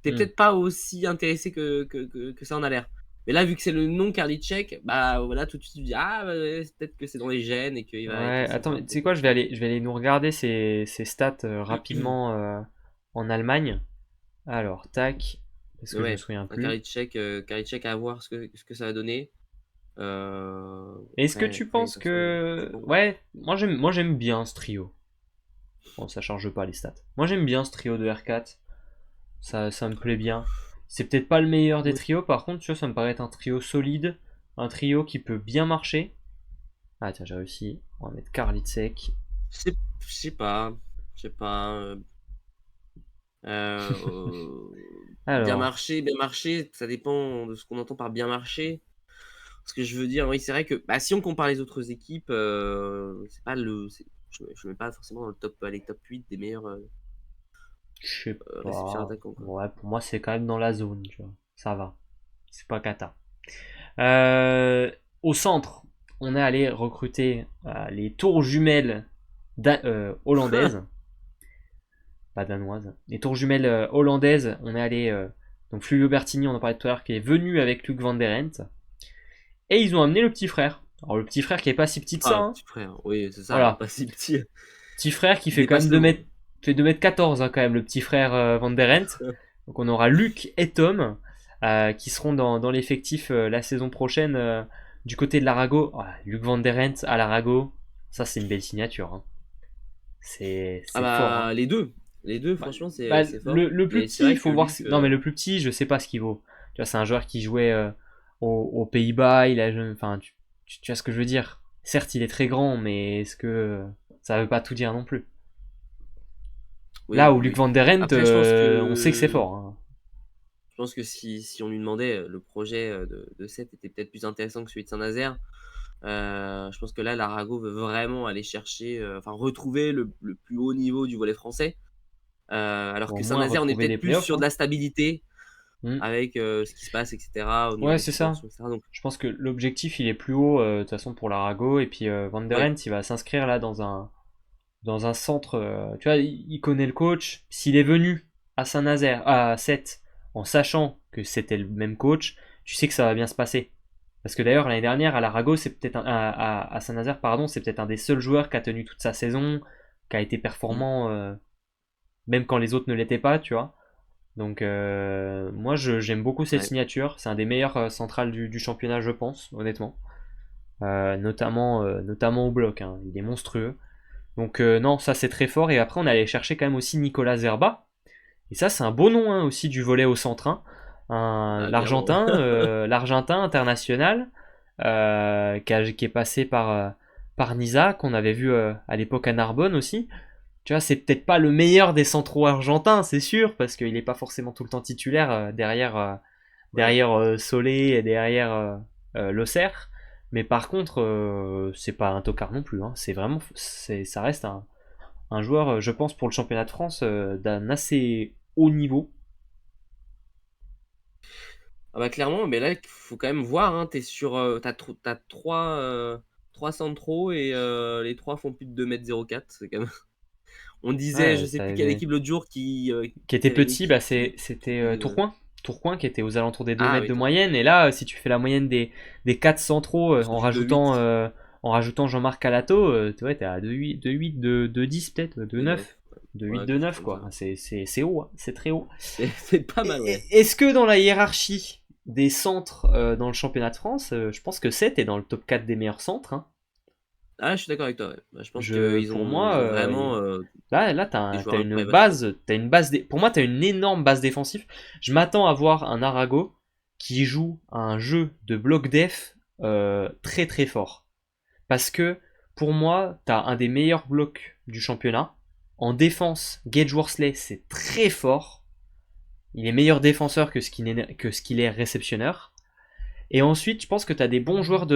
t'es Hmm. peut-être pas aussi intéressé que ça en a l'air. Mais là, vu que c'est le nom Karliczek, bah voilà, tout de suite tu dis ah ouais, peut-être que c'est dans les gènes et qu'il va être Ouais, aussi attends, faire mais un tu bon sais quoi, match. je vais aller nous regarder ces stats rapidement en Allemagne. Alors, tac, parce Mais que je me ouais, souviens un plus. Karliczek à voir ce que ça va donner. Est-ce que tu Après, de penses toute façon, c'est que. bon. Ouais, moi j'aime bien ce trio. Bon, ça charge pas les stats. Moi j'aime bien ce trio de R4. Ça me plaît bien. C'est peut-être pas le meilleur des Oui. trios, par contre, tu vois, ça me paraît être un trio solide. Un trio qui peut bien marcher. Ah, tiens, j'ai réussi. On va mettre Karlitzek. Je sais pas. Je sais pas. Euh, Alors, bien marcher, ça dépend de ce qu'on entend par bien marcher. Ce que je veux dire, oui, c'est vrai que bah, si on compare les autres équipes, c'est pas je mets pas forcément dans le top, les top 8 des meilleurs je sais réceptions pas. attaquants. Quoi. Ouais, pour moi, c'est quand même dans la zone, tu vois. Ça va. C'est pas cata. Au centre, on est allé recruter les tours jumelles hollandaises, pas danoises. Les tours jumelles hollandaises, on est allé. Donc Fluvio Bertini, on en parlait tout à l'heure, qui est venu avec Luc Van der Ent. Et ils ont amené le petit frère. Alors le petit frère qui est pas si petit que ça. Ah, Hein. petit frère, oui, c'est ça, il est Voilà. pas si petit. Petit frère qui Il fait quand même dépasse le 2 monde. mètres, fait 2 mètres 14 hein, quand même, le petit frère Van der Ent. Donc on aura Luc et Tom qui seront dans l'effectif la saison prochaine du côté de l'Arago. Oh, Luc Van der Ent à l'Arago, ça c'est une belle signature. Hein. Ah C'est fort. Hein. bah, les deux, Bah, franchement, bah, c'est fort. le plus Mais c'est petit, il vrai que faut voir. Luc, Non mais le plus petit, je sais pas ce qu'il vaut. Tu vois, c'est un joueur qui jouait aux Pays-Bas. Enfin, tu vois ce que je veux dire. Certes, il est très grand, mais est-ce que ça veut pas tout dire non plus. Là oui, où Luc oui. Van der Ent, Après, on sait que c'est fort. Hein. je pense que si on lui demandait le projet de Seth était peut-être plus intéressant que celui de Saint-Nazaire, je pense que là, l'Arago veut vraiment aller chercher, enfin retrouver le plus haut niveau du volley français. Alors Ou au que moins Saint-Nazaire, on est retrouver des peut-être plus playoffs. sur de Hein. la stabilité Mm. avec ce qui se passe, etc., au niveau Ouais, des c'est ça. subventions, etc. Donc, Je pense que l'objectif il est plus haut de toute façon pour l'Arago et puis Van der ouais, Ent il va s'inscrire là dans un centre. Tu vois, il connaît le coach. S'il est venu à Saint-Nazaire, à 7, en sachant que c'était le même coach, tu sais que ça va bien se passer. Parce que d'ailleurs l'année dernière à l'Arago, c'est peut-être à Saint-Nazaire, pardon, c'est peut-être un des seuls joueurs qui a tenu toute sa saison, qui a été mm, performant même quand les autres ne l'étaient pas, tu vois. Donc moi j'aime beaucoup cette ouais, signature. C'est un des meilleurs centrales du championnat, je pense, honnêtement. Notamment au bloc. Hein. Il est monstrueux. Donc non, ça c'est très fort. Et après on allait chercher quand même aussi Nicolas Zerba. Et ça c'est un beau nom hein, aussi du volet au centre. Hein. ah, clairement. L'Argentin international qui est passé par Nisa, qu'on avait vu à l'époque à Narbonne aussi. Tu vois, c'est peut-être pas le meilleur des centraux argentins, c'est sûr, parce qu'il n'est pas forcément tout le temps titulaire Ouais, derrière Solé et derrière Loser. Mais par contre, c'est pas un tocard non plus. Hein. C'est vraiment, ça reste un joueur, je pense, pour le championnat de France d'un assez haut niveau. Ah bah clairement, mais là, il faut quand même voir, hein, t'as trois centraux et les trois font plus de 2,04 m. C'est quand même... On disait, Ouais, je sais plus quelle équipe l'autre jour qui était qui avait une petit, bah équipe qui c'était était. Tourcoing. Tourcoing qui était aux alentours des 2 Ah mètres oui, de Tourcoing. moyenne. Et là, si tu fais la moyenne des 4 centraux Ils sont plus de 8, en rajoutant Jean-Marc Calato, t'es à 2,8, 2,8, 2,10 peut-être, de 9. 2,9. 2,8, Ouais, quelque chose 2,9 comme quoi. ça. C'est haut, hein, c'est très haut. C'est pas mal, ouais. Est-ce que dans la hiérarchie des centres dans le championnat de France, je pense que 7 est dans le top 4 des meilleurs centres, hein. Ah, je suis d'accord avec toi, ouais. Bah, je pense qu'ils Pour ont, moi, ils ont vraiment là, des t'as joueurs une incroyables à chaque poste. base, pour moi, t'as une énorme base défensive. Je m'attends à voir un Arago qui joue un jeu de bloc def très très fort. Parce que pour moi, t'as un des meilleurs blocs du championnat. En défense, Gage Worsley, c'est très fort. Il est meilleur défenseur que ce qu'il est réceptionneur. Et ensuite, je pense que t'as des bons joueurs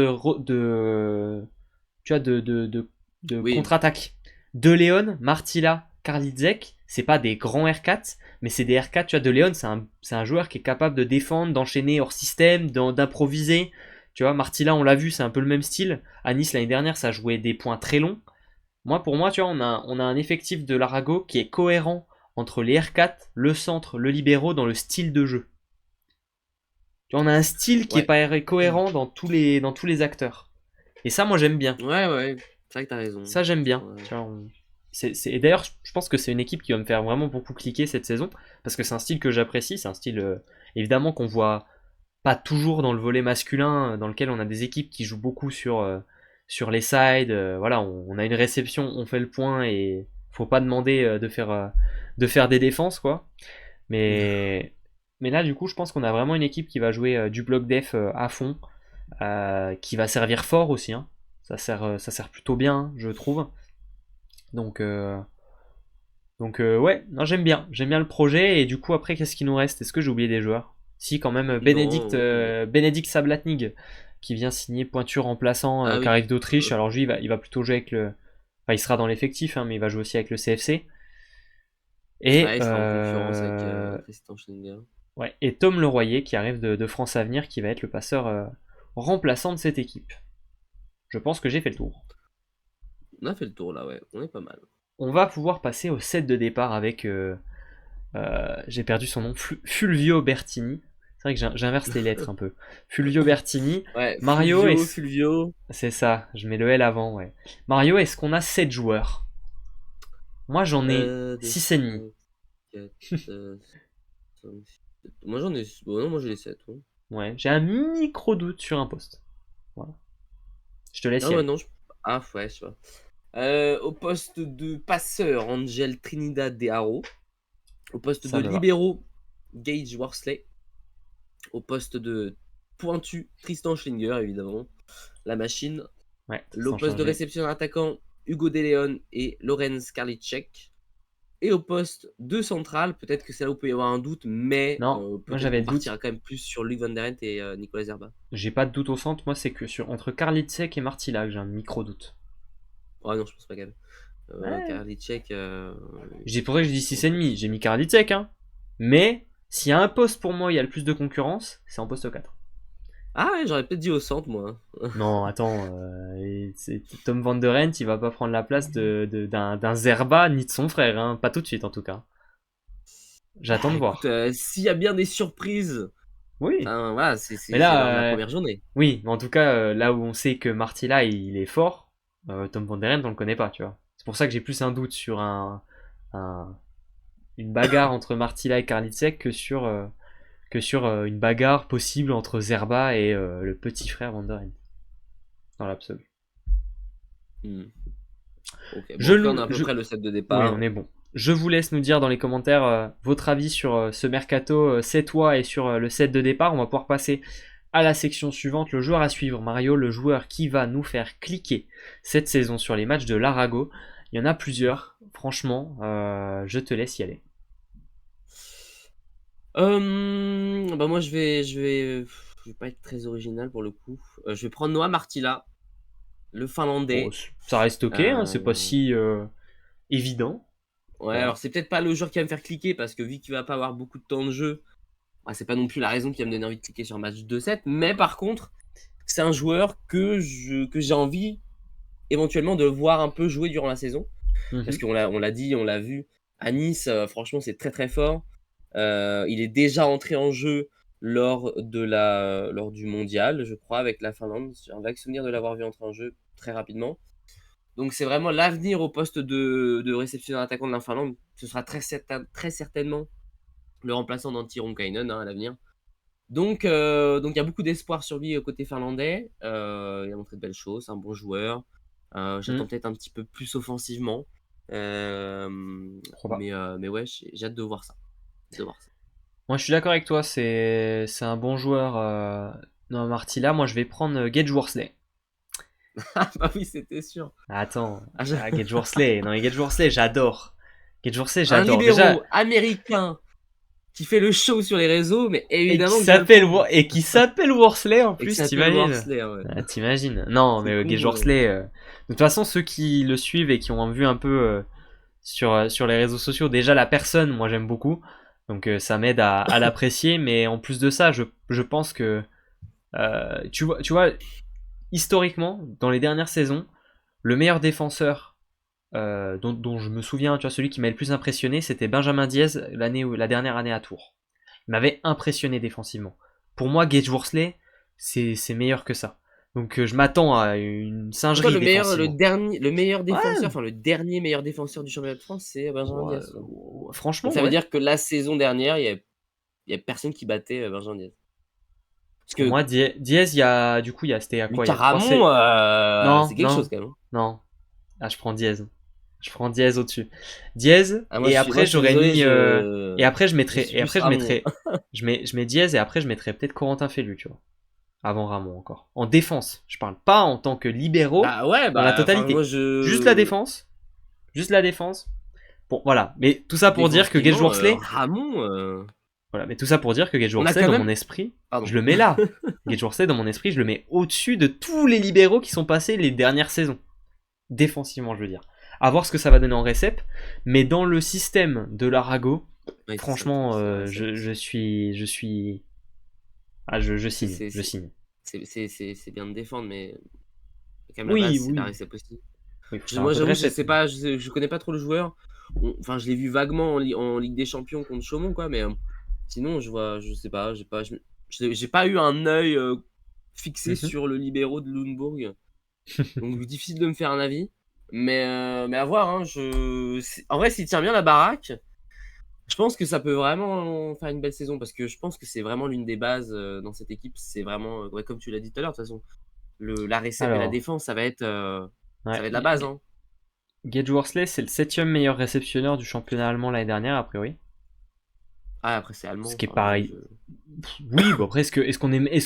tu vois, de Oui, contre-attaque. De Leon, Martila, Karlitzek, c'est pas des grands R4, mais c'est des R4. Tu vois, De Leon, c'est un joueur qui est capable de défendre, d'enchaîner hors système, d'improviser. Tu vois, Martila, on l'a vu, c'est un peu le même style. À Nice, l'année dernière, ça jouait des points très longs. Pour moi, tu vois, on a un effectif de l'Arago qui est cohérent entre les R4, le centre, le libéraux dans le style de jeu. Tu vois, on a un style qui est ouais. pas cohérent dans tous les acteurs. Et ça, moi, j'aime bien. Ouais, ouais. C'est vrai que t'as raison. Ça, j'aime bien. Ouais. Tu vois, et d'ailleurs, je pense que c'est une équipe qui va me faire vraiment beaucoup cliquer cette saison, parce que c'est un style que j'apprécie. C'est un style, évidemment, qu'on voit pas toujours dans le volet masculin, dans lequel on a des équipes qui jouent beaucoup sur les sides. Voilà, on a une réception, on fait le point et faut pas demander de faire des défenses, quoi. Mais, mais là, du coup, je pense qu'on a vraiment une équipe qui va jouer du bloc def à fond, qui va servir fort aussi, hein. Ça sert plutôt bien, je trouve. Donc, euh, ouais, non, j'aime bien le projet. Et du coup, après, qu'est-ce qu'il nous reste? Est-ce que j'ai oublié des joueurs? Si, quand même, Non, t'inquiète. Bénédicte Sablatnig, qui vient signer pointure remplaçant, Ah qui oui. arrive d'Autriche. Alors lui, il va plutôt jouer avec le... Enfin, il sera dans l'effectif, hein, mais il va jouer aussi avec le CFC. Et, Ouais, il sera en concurrence avec Tristan Schneider. ouais, et Tom Leroyer, qui arrive de France Avenir, qui va être le passeur remplaçant de cette équipe. Je pense que j'ai fait le tour. On a fait le tour là, ouais. On est pas mal. On va pouvoir passer au set de départ avec... j'ai perdu son nom, Fulvio Bertini. C'est vrai que j'inverse les lettres un peu. Fulvio Bertini. Ouais, Mario, Fulvio. c'est ça, je mets le L avant, ouais. Mario, est-ce qu'on a 7 joueurs? Moi, j'en ai 2, 6 et demi. 3, 4, 5, 6, 7. Moi j'en ai. Bon, non, moi j'ai les 7. Ouais, j'ai un micro doute sur un poste. Voilà. Je te laisse Ah y ouais, aller. non, ah ouais, je sais pas. Au poste de passeur, Angel Trinidad de Haro. Au poste Ça de me va. libéraux, Gage Worsley. Au poste de pointu, Tristan Schlinger, évidemment. La machine. Ouais, Au sans poste de changer. réception attaquant, Hugo De Leon et Lorenz Karliczek. Et au poste de central, peut-être que c'est là où il peut y avoir un doute, mais Non, moi peut-être j'avais qu'on le doute. partira quand même plus sur Luc Van Der Ent et Nicolas Zerba. J'ai pas de doute au centre. Moi, c'est que entre Karlitzek et Martila que j'ai un micro doute. Oh non, je pense pas quand même. Ouais. Karliczek, Pour ça que j'ai dit ils sont 6,5. petits. J'ai mis Karlitzek, hein. Mais, s'il y a un poste pour moi, il y a le plus de concurrence, c'est en poste 4. Ah ouais, j'aurais peut-être dit au centre, moi. Non, attends, Tom Van Der Ent, il va pas prendre la place d'un Zerba ni de son frère, hein. Pas tout de suite en tout cas. J'attends Ah, de écoute, voir. s'il y a bien des surprises, Oui, enfin voilà, mais c'est lors de la là, première journée. oui, mais en tout cas, là où on sait que Martila il est fort, Tom Van Der Ent on le connaît pas, tu vois. C'est pour ça que j'ai plus un doute sur un- une bagarre entre Martila et Karlitzek que sur une bagarre possible entre Zerba et le petit frère Van Der Ent, dans l'absolu. Hmm. Ok, bon, Je, en tout cas, on a à peu je, près le set de Oui, on départ. est bon. Je vous laisse nous dire dans les commentaires votre avis sur ce mercato sétois et sur le set de départ. On va pouvoir passer à la section suivante, le joueur à suivre. Mario, le joueur qui va nous faire cliquer cette saison sur les matchs de l'Arago. Il y en a plusieurs. Franchement, je te laisse y aller. Bah moi, je vais pas être très original pour le coup. Je vais prendre Noah Martila, le Bon, Finlandais. ça reste ok, hein, c'est pas Euh, si évident. Ouais, Voilà. alors c'est peut-être pas le joueur qui va me faire cliquer parce que vu qu'il va pas avoir beaucoup de temps de jeu, c'est pas non plus la raison qui va me donner envie de cliquer sur un match 2-7, mais par contre, c'est un joueur que j'ai envie éventuellement de voir un peu jouer durant la saison. Parce Mhm. qu'on l'a dit, on l'a vu à Nice, franchement, c'est très très fort. Il est déjà entré en jeu lors du mondial, je crois, avec la Finlande. J'ai un vague souvenir de l'avoir vu entrer en jeu très rapidement. Donc c'est vraiment l'avenir au poste de réceptionneur attaquant de la Finlande. Ce sera très certainement le remplaçant d'Antti Ronkainen à l'avenir. Donc il y a beaucoup d'espoir sur lui côté finlandais. Il a montré de belles choses, c'est un bon joueur. J'attends Mhm. peut-être un petit peu plus offensivement. Euh, Proba. mais ouais, j'ai hâte de voir ça. De voir ça. Moi, je suis d'accord avec toi, c'est un bon joueur. Non, Martilla, moi, je vais prendre Gage Worsley. Ah bah oui, c'était sûr. Attends, Ah, je- Gage Worsley. Non, mais Gage Worsley, j'adore. Gage Worsley, Un j'adore. Déjà, libéraux américain qui fait le show sur les réseaux, mais évidemment que je vais le prendre. Et qui s'appelle Worsley en Et qui plus, s'appelle t'imagines? Worsley, ouais. Ah, t'imagines? Non, mais C'est Gage con. Worsley. De toute façon, ceux qui le suivent et qui ont vu un peu sur les réseaux sociaux, déjà la personne, moi j'aime beaucoup. Donc ça m'aide à l'apprécier. Mais en plus de ça, je pense que tu vois, historiquement, dans les dernières saisons, le meilleur défenseur dont je me souviens, tu vois, celui qui m'a le plus impressionné, c'était Benjamin Diaz la dernière année à Tours. Il m'avait impressionné défensivement. Pour moi, Gage Worsley, c'est meilleur que ça. Donc je m'attends à une Pour toi, singerie défensivement. le meilleur défenseur, Ouais, enfin le dernier meilleur défenseur du championnat de France, c'est Benjamin ouais, Diaz, toi. Donc franchement, ça veut ouais. dire que la saison dernière, il y a personne qui battait Benjamin Diaz. Parce Pour que moi, Diaz, il y a, du coup, c'était à quoi? Il y Lucas a trois Ramon, c. Non, c'est quelque chose non, quand même, hein. non. Ah, je prends Diaz. Je prends Diaz au-dessus. Diaz, Ah, et moi après je suis j'aurais désolé, mis. Et après je je mettrais. suis Et plus après je Ramon. mettrais. Je mets Diaz et après je mettrais peut-être Corentin Fellu, tu vois. Avant Ramon encore. En défense. Je parle pas en tant que libéraux Bah ouais, dans la bah enfin moi totalité. Juste la défense. Juste la défense. Bon, voilà. Mais tout ça pour dire que Gage défensivement, Worsley. Ramon, Voilà. Mais tout ça pour dire que Gage on a Worsley, quand dans même, mon esprit, pardon. je le mets là. Gage Worsley, dans mon esprit, je le mets au-dessus de tous les libéraux qui sont passés les dernières saisons. Défensivement, je veux dire. À voir ce que ça va donner en récep. Mais dans le système de l'Arago, Oui, c'est ça le truc, franchement, c'est vrai, c'est je suis. Ah, je c'est signe, c'est je c'est signe. c'est bien de défendre, mais quand même la Oui, base, c'est la oui. réception aussi. Oui, il faut faire un Moi peu de j'avoue, je récep. sais pas, je connais pas trop le joueur. Enfin, je l'ai vu vaguement en Ligue des Champions contre Chaumont, quoi, mais sinon, je sais pas, j'ai pas eu un œil fixé Mhm. sur le libéraux de Lunebourg. Donc difficile de me faire un avis. Mais à voir, hein, en vrai, s'il tient bien la baraque, je pense que ça peut vraiment faire une belle saison parce que je pense que c'est vraiment l'une des bases dans cette équipe. C'est vraiment, ouais, comme tu l'as dit tout à l'heure, de toute façon, la récep et la Alors, défense, ça ouais. va être la base, hein. Gage Worsley, c'est le septième meilleur réceptionneur du championnat allemand l'année dernière, a priori. Ah, après, c'est Ce allemand. qui est Enfin, voilà, pareil. Oui, bon après, est-ce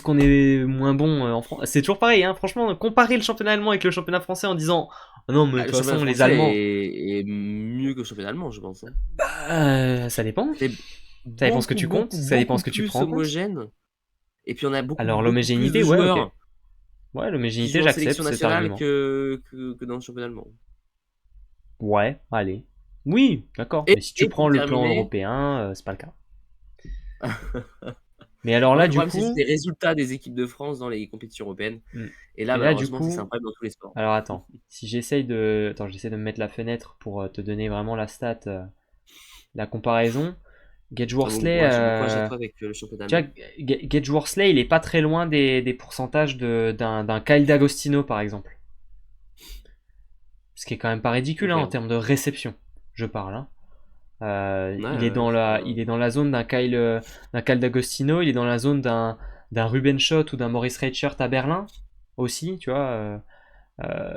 qu'on est moins bon en France? C'est toujours pareil, hein. Franchement, comparer le championnat allemand avec le championnat français en disant oh non, mais de Ah, le toute championnat façon, les français Allemands, est mieux que le championnat allemand, je pense, hein. ça dépend. C'est Ça dépend ce que tu comptes, ça dépend beaucoup ce que tu plus prends en compte. homogène. Et puis, on a Alors, beaucoup plus de l'homogénéité, ouais, ok. joueurs Ouais, qui l'homogénéité, jouent en j'accepte sélection cet nationale argument. que dans le championnat allemand. Ouais, allez. Oui, d'accord. Mais si tu Et prends pour le plan terminer, européen, c'est pas le cas. Mais alors en fait, là, le du problème, c'est juste coup. les résultats des équipes de France dans les compétitions européennes. Hmm. Et là, Et là, du malheureusement, c'est coup. sympa dans tous les sports. Alors attends. Si j'essaye de. Attends, j'essaie de me mettre la fenêtre pour te donner vraiment la stat, la comparaison. Gage Enfin, Worsley, bon courage à toi avec le championnat tu vois, allemand. Gage Worsley, il est pas très loin des pourcentages d'un Kyle D'Agostino, par exemple. Ce qui est quand même pas ridicule hein, en Ok. termes de réception, je parle. Hein. Ouais, Il est dans la zone d'un Kyle D'Agostino, il est dans la zone d'un Ruben Schott ou d'un Maurice Reichert à Berlin aussi, tu vois. Euh,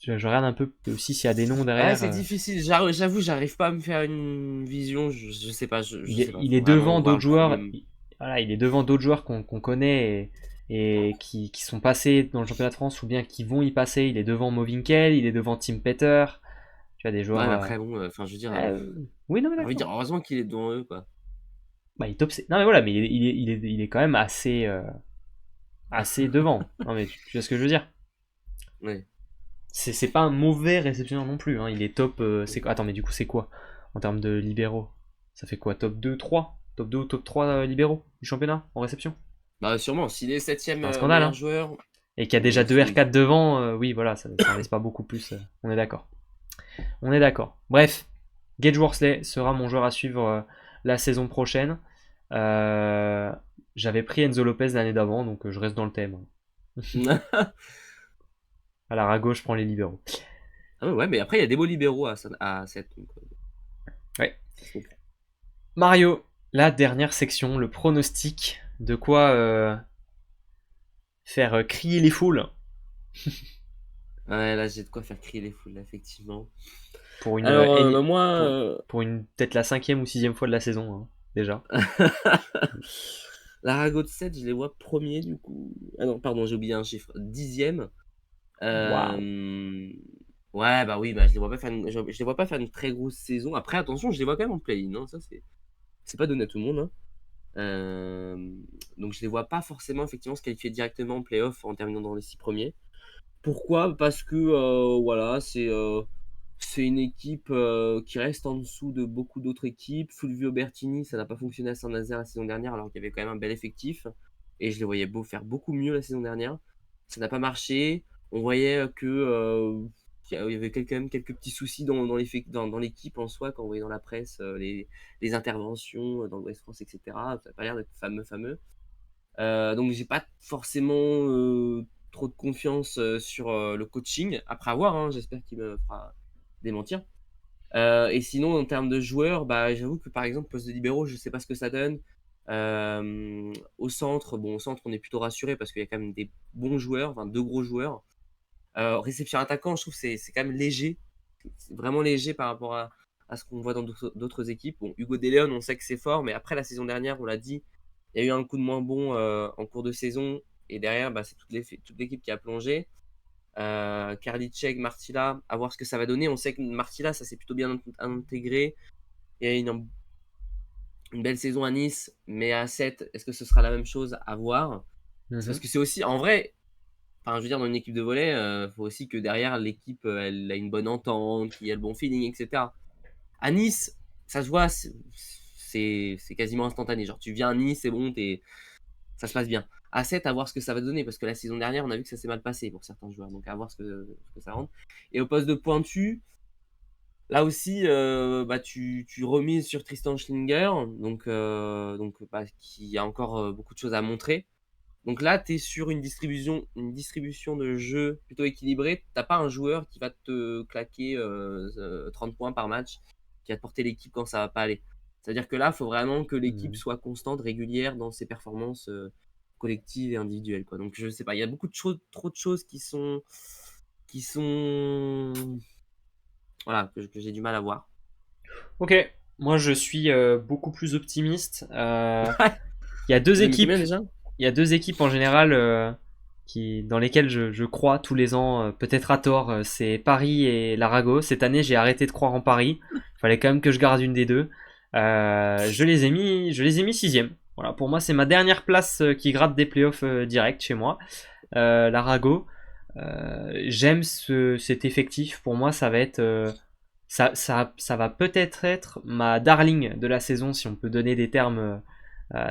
je regarde un peu aussi s'il y a des noms ouais, derrière. c'est difficile. J'avoue, j'arrive pas à me faire une vision. Je sais pas. Je sais pas. Il est Faut vraiment devant voir d'autres le joueurs. problème. Voilà, il est devant d'autres joueurs qu'on connaît et qui sont passés dans le championnat de France ou bien qui vont y passer. Il est devant Movinkel, il est devant Tim Peter. Tu as des Ouais, joueurs. mais après, bon, enfin, je veux dire, Oui, non, mais j'ai envie de d'accord. dire, heureusement qu'il est devant eux, quoi. Bah, il est top. Non, mais voilà, mais il est quand même assez devant. Non, mais tu vois ce que je veux dire. Ouais. C'est pas un mauvais réceptionneur non plus. Hein. Il est top. Attends, mais du coup, c'est quoi en termes de libéraux? Ça fait quoi? Top 2, 3? Top 2 ou top 3 libéraux du championnat en réception. Bah sûrement, s'il est 7ème C'est un scandale, meilleur hein. joueur, Et qu'il y a déjà 2 oui. R4 devant, oui, voilà, ça ne laisse pas beaucoup plus. On est d'accord. On est d'accord. Bref, Gage Worsley sera mon joueur à suivre la saison prochaine. J'avais pris Enzo Lopez l'année d'avant, donc je reste dans le thème. À la Rago, je prends les libéraux. Ah ouais, mais après, il y a des beaux libéraux à 7. Donc, Ouais. ça se comprend. Mario, la dernière section, le pronostic. De quoi faire crier les foules Ouais, là, j'ai de quoi faire crier les foules, là, effectivement. pour une, Alors, éni- bah, moi, pour une peut-être la 5e ou 6e fois de la saison, hein, déjà. la Rago de 7, je les vois premiers, du coup. Ah non, pardon, j'ai oublié un chiffre. 10ème. Waouh. Ouais, bah oui, bah, je les vois pas faire je les vois pas faire une très grosse saison. Après, attention, je les vois quand même en play-in, hein. Ça, c'est pas donné à tout le monde, hein. Donc, je les vois pas forcément, effectivement, se qualifier directement en play-off en terminant dans les 6 premiers. Pourquoi? Parce que, voilà, c'est une équipe qui reste en dessous de beaucoup d'autres équipes. Fulvio Bertini, ça n'a pas fonctionné à Saint-Nazaire la saison dernière, alors qu'il y avait quand même un bel effectif. Et je les voyais faire beaucoup mieux la saison dernière. Ça n'a pas marché. On voyait qu'il y avait quand même quelques petits soucis dans l'équipe en soi, quand on voyait dans la presse les interventions dans l'Ouest France, etc. Ça n'a pas l'air d'être fameux. Donc j'ai pas forcément trop de confiance sur le coaching. Après avoir, hein, j'espère qu'il me fera démentir. Et sinon, en termes de joueurs, bah, j'avoue que par exemple, poste de libéraux, je sais pas ce que ça donne. Au centre, on est plutôt rassuré parce qu'il y a quand même des bons joueurs, enfin deux gros joueurs. Réception attaquant, je trouve que c'est quand même léger. C'est vraiment léger par rapport à ce qu'on voit dans d'autres équipes. Bon, Hugo Deleon, on sait que c'est fort, mais après la saison dernière, on l'a dit, il y a eu un coup de moins bon en cours de saison. Et derrière, bah, c'est toute l'équipe qui a plongé. Karliček, Martila, à voir ce que ça va donner. On sait que Martila, ça s'est plutôt bien intégré. Il y a une belle saison à Nice, mais à 7, est-ce que ce sera la même chose? À voir. C'est parce que c'est aussi, en vrai, enfin, je veux dire, dans une équipe de volley, faut aussi que derrière, l'équipe, elle a une bonne entente, qu'il y ait le bon feeling, etc. À Nice, ça se voit, c'est quasiment instantané. Genre, tu viens à Nice, c'est bon, ça se passe bien. À 7, à voir ce que ça va donner, parce que la saison dernière, on a vu que ça s'est mal passé pour certains joueurs. Donc, à voir ce que ça rend. Et au poste de pointu, là aussi, bah, tu remises sur Tristan Schlinger, donc bah, qui a encore beaucoup de choses à montrer. Donc là, tu es sur une distribution de jeu plutôt équilibrée. T'as pas un joueur qui va te claquer 30 points par match, qui va te porter l'équipe quand ça va pas aller. C'est-à-dire que là, il faut vraiment que l'équipe soit constante, régulière dans ses performances collectives et individuelles, quoi. Donc je sais pas, il y a beaucoup de choses, trop de choses qui sont voilà, que j'ai du mal à voir. Ok, moi je suis beaucoup plus optimiste. Il y a deux Vous avez mis équipes. combien déjà? Il y a deux équipes en général dans lesquelles je crois tous les ans, peut-être à tort, c'est Paris et l'Arago. Cette année, j'ai arrêté de croire en Paris. Il fallait quand même que je garde une des deux. Je les ai mis 6e. Voilà, pour moi, c'est ma dernière place qui gratte des playoffs directs chez moi. L'Arago. J'aime cet effectif. Pour moi, ça va être. Ça va peut-être être ma darling de la saison, si on peut donner des termes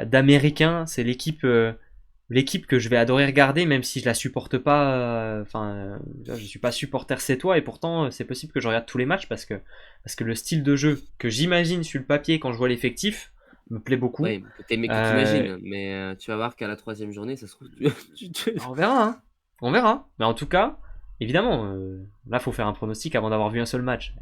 d'américain. C'est l'équipe que je vais adorer regarder, même si je la supporte pas. Enfin, je suis pas supporter c'est toi, et pourtant c'est possible que je regarde tous les matchs parce que le style de jeu que j'imagine sur le papier quand je vois l'effectif me plaît beaucoup. Oui, que t'imagines, mais tu vas voir qu'à la 3e journée, ça se trouve. On verra, hein. On verra. Mais en tout cas, évidemment, là faut faire un pronostic avant d'avoir vu un seul match.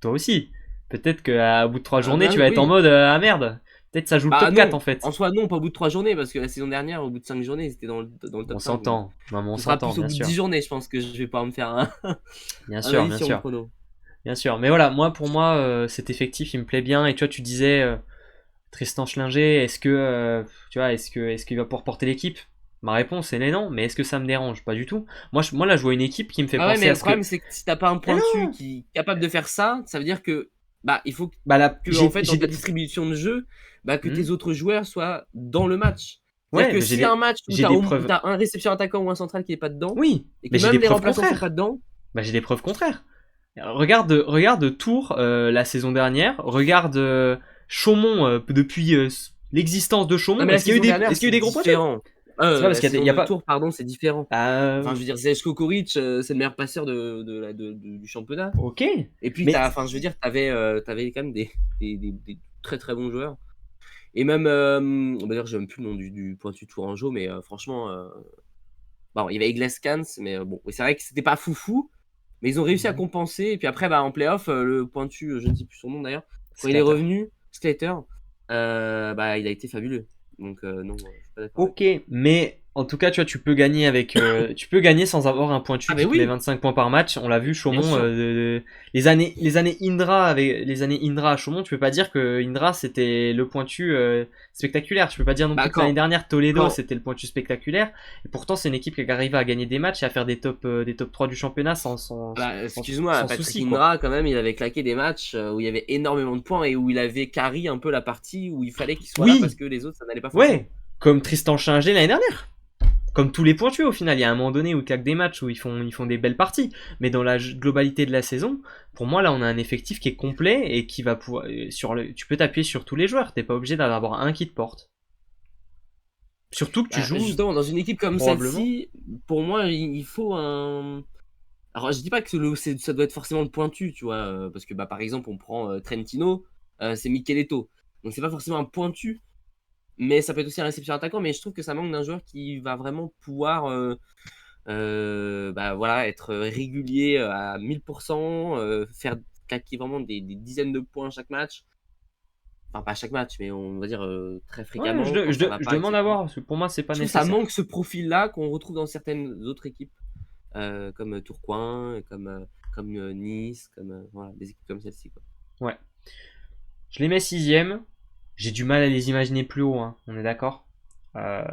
Toi aussi. Peut-être qu'au bout de 3 Ah journées, bah tu vas être en oui. mode ah merde. Peut-être ça joue le Bah top 4 non, en fait. en soi non, pas au bout de 3 journées, parce que la saison dernière, au bout de 5 journées, ils étaient dans le On top 5. Donc. s'entend. Non, mais on Ce sera s'entend, plus au bien bout de sûr. 10 journées, je pense que je vais pouvoir me faire Bien un sûr, avis bien sur mon sûr. prono. Bien sûr. Mais voilà, pour moi, cet effectif, il me plaît bien. Et tu vois, tu disais Tristan Schlinger, est-ce qu'il va pouvoir porter l'équipe? Ma réponse est non, mais est-ce que ça me dérange? Pas du tout. Moi là, je vois une équipe qui me fait Ah ouais, penser mais à le ce que. problème, c'est que si t'as pas un Mais pointu non. qui est capable de faire ça, ça veut dire que bah il faut Bah là, que en fait dans ta des. distribution de jeu, bah que Hmm. tes autres joueurs soient dans le match. C'est-à-dire Ouais, que mais s'il y a un match où j'ai des preuves. t'as un réception attaquant ou un central qui est pas dedans, Oui, et mais que j'ai des même les preuves remplaçants sont pas contraires. dedans, Bah j'ai des preuves contraires. Regarde Tours la saison dernière. Regarde Chaumont depuis l'existence de Chaumont. Non, mais la Est-ce qu'il y a eu saison des, dernière, est-ce qu'il y a eu c'est des gros pointus? différent. C'est pas parce La qu'il y a, saison il y a de pas. Tours, pardon, c'est différent. Bah, Enfin, je veux dire, Zeljko Koric, c'est le meilleur passeur du championnat. ok. Et puis, Mais enfin, je veux dire, t'avais quand même des très très bons joueurs. Et même, d'ailleurs, j'ai même plus le nom du pointu tourangeau, mais franchement, bon, il y avait Iglesias, mais bon, c'est vrai que c'était pas foufou, mais ils ont réussi à compenser. Et puis après, bah, en playoff, le pointu, je ne sais plus son nom d'ailleurs, quand il est Scatter. revenu, Slater, bah, il a été fabuleux. Donc, non, je suis pas d'accord avec. Ok, mais en tout cas, tu vois, tu peux gagner sans avoir un pointu Ah, mais qui te met oui, 25 points par match. On l'a vu, bien Chaumont, sûr. les années Indra avec les années Indra à Chaumont, tu peux pas dire que Indra c'était le pointu spectaculaire. Tu peux pas dire non Bah, plus que l'année dernière Toledo quand, c'était le pointu spectaculaire. Et pourtant, c'est une équipe qui arrive à gagner des matchs et à faire des top 3 du championnat bah, excuse-moi, sans Patrick souci, quoi. Indra, quand même, il avait claqué des matchs où il y avait énormément de points et où il avait carry un peu la partie où il fallait qu'il soit là parce Oui, que les autres, ça n'allait pas forcément. ouais, comme Tristan Chinger l'année dernière. Comme tous les pointus au final, il y a un moment donné où il claque des matchs où ils font des belles parties. Mais dans la globalité de la saison, pour moi là on a un effectif qui est complet et qui va pouvoir tu peux t'appuyer sur tous les joueurs. T'es pas obligé d'en avoir un qui te porte. Surtout que tu Bah, joues justement, dans une équipe comme probablement. celle-ci, pour moi, il faut un. Alors, je dis pas que ça doit être forcément le pointu, tu vois, parce que, bah, par exemple, on prend Trentino, c'est Micheletto. Donc, c'est pas forcément un pointu, mais ça peut être aussi un réception attaquant. Mais je trouve que ça manque d'un joueur qui va vraiment pouvoir bah, voilà, être régulier à 1000%, faire claquer vraiment des dizaines de points chaque match. Enfin, pas chaque match, mais on va dire très Ouais, fréquemment quand ça va je pas, demande à etc. voir parce que pour moi c'est pas Je trouve que ça nécessaire. manque ce profil-là qu'on retrouve dans certaines autres équipes, comme Tourcoing, comme Nice, comme voilà, des équipes comme celle-ci, quoi. Ouais. Je les mets sixième. J'ai du mal à les imaginer plus haut, hein, on est d'accord. Euh,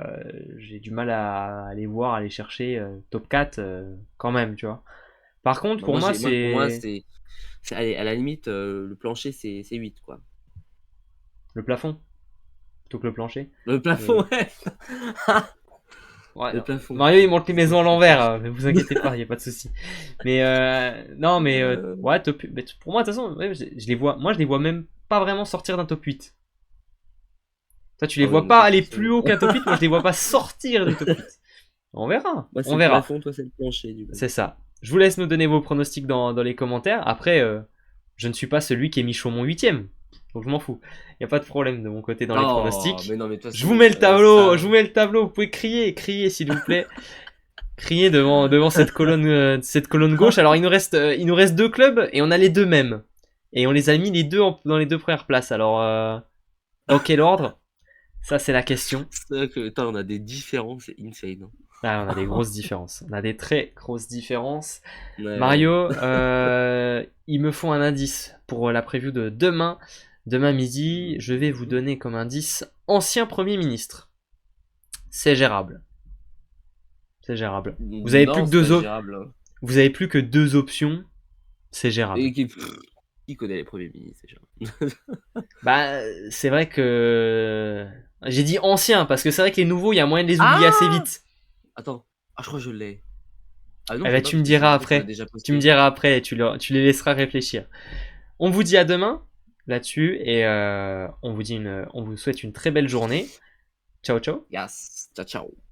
j'ai du mal à les voir, à les chercher top 4 quand même, tu vois. Par contre, Bah, pour moi, pour moi, c'est allez, à la limite, le plancher, c'est 8, quoi. le plafond plutôt que le plancher. Le Mais plafond, ouais. ouais, Le non. plafond. Mario, il monte les Excuse-moi, maisons à c'est le l'envers, plancher. ne vous inquiétez pas, il y a pas de souci. Mais non, mais Euh, ouais, top. Mais pour moi, de toute façon, ouais, je les vois. Moi, je les vois même pas vraiment sortir d'un top 8. Toi, tu les Ah ouais, vois moi, pas top aller 8, plus haut qu'un top 8. Moi, je les vois pas sortir du top 8. On verra, moi, c'est on le verra. plafond, toi, c'est le plancher, du coup. C'est ça. Je vous laisse nous donner vos pronostics dans les commentaires. Après, je ne suis pas celui qui est mis Chaumont 8ème. Donc je m'en fous. Il n'y a pas de problème de mon côté dans les Oh, mais pronostics. non, mais de toute Je vous façon, mets le tableau, ça. je vous mets le tableau. Vous pouvez crier, crier s'il vous plaît. Crier devant cette colonne gauche. Alors il nous reste deux clubs et on a les deux mêmes. Et on les a mis les deux dans les deux premières places. Alors dans quel ordre? Ça c'est la question. C'est vrai que, attends, on a des différences, c'est insane, Ah, on a des hein. grosses différences. On a des très grosses différences. Ouais. Mario, il me faut un indice pour la preview de demain. Demain midi, je vais vous donner comme indice ancien Premier ministre. C'est gérable. C'est gérable. Non, c'est pas gérable, hein. Vous avez plus que deux options. C'est gérable. Et qui connaît les premiers ministres déjà? Bah, c'est vrai que j'ai dit ancien parce que c'est vrai que les nouveaux, il y a moyen de les oublier assez Ah! vite. Attends. Ah, je crois que je l'ai. Ah non, Eh je ben, l'ai pas tu me parce que c'est diras marqué qu'on l'a après. déjà Tu me posté. diras après et tu les laisseras réfléchir. On vous dit à demain là-dessus et on vous souhaite une très belle journée. Ciao ciao. Yes. Ciao, ciao.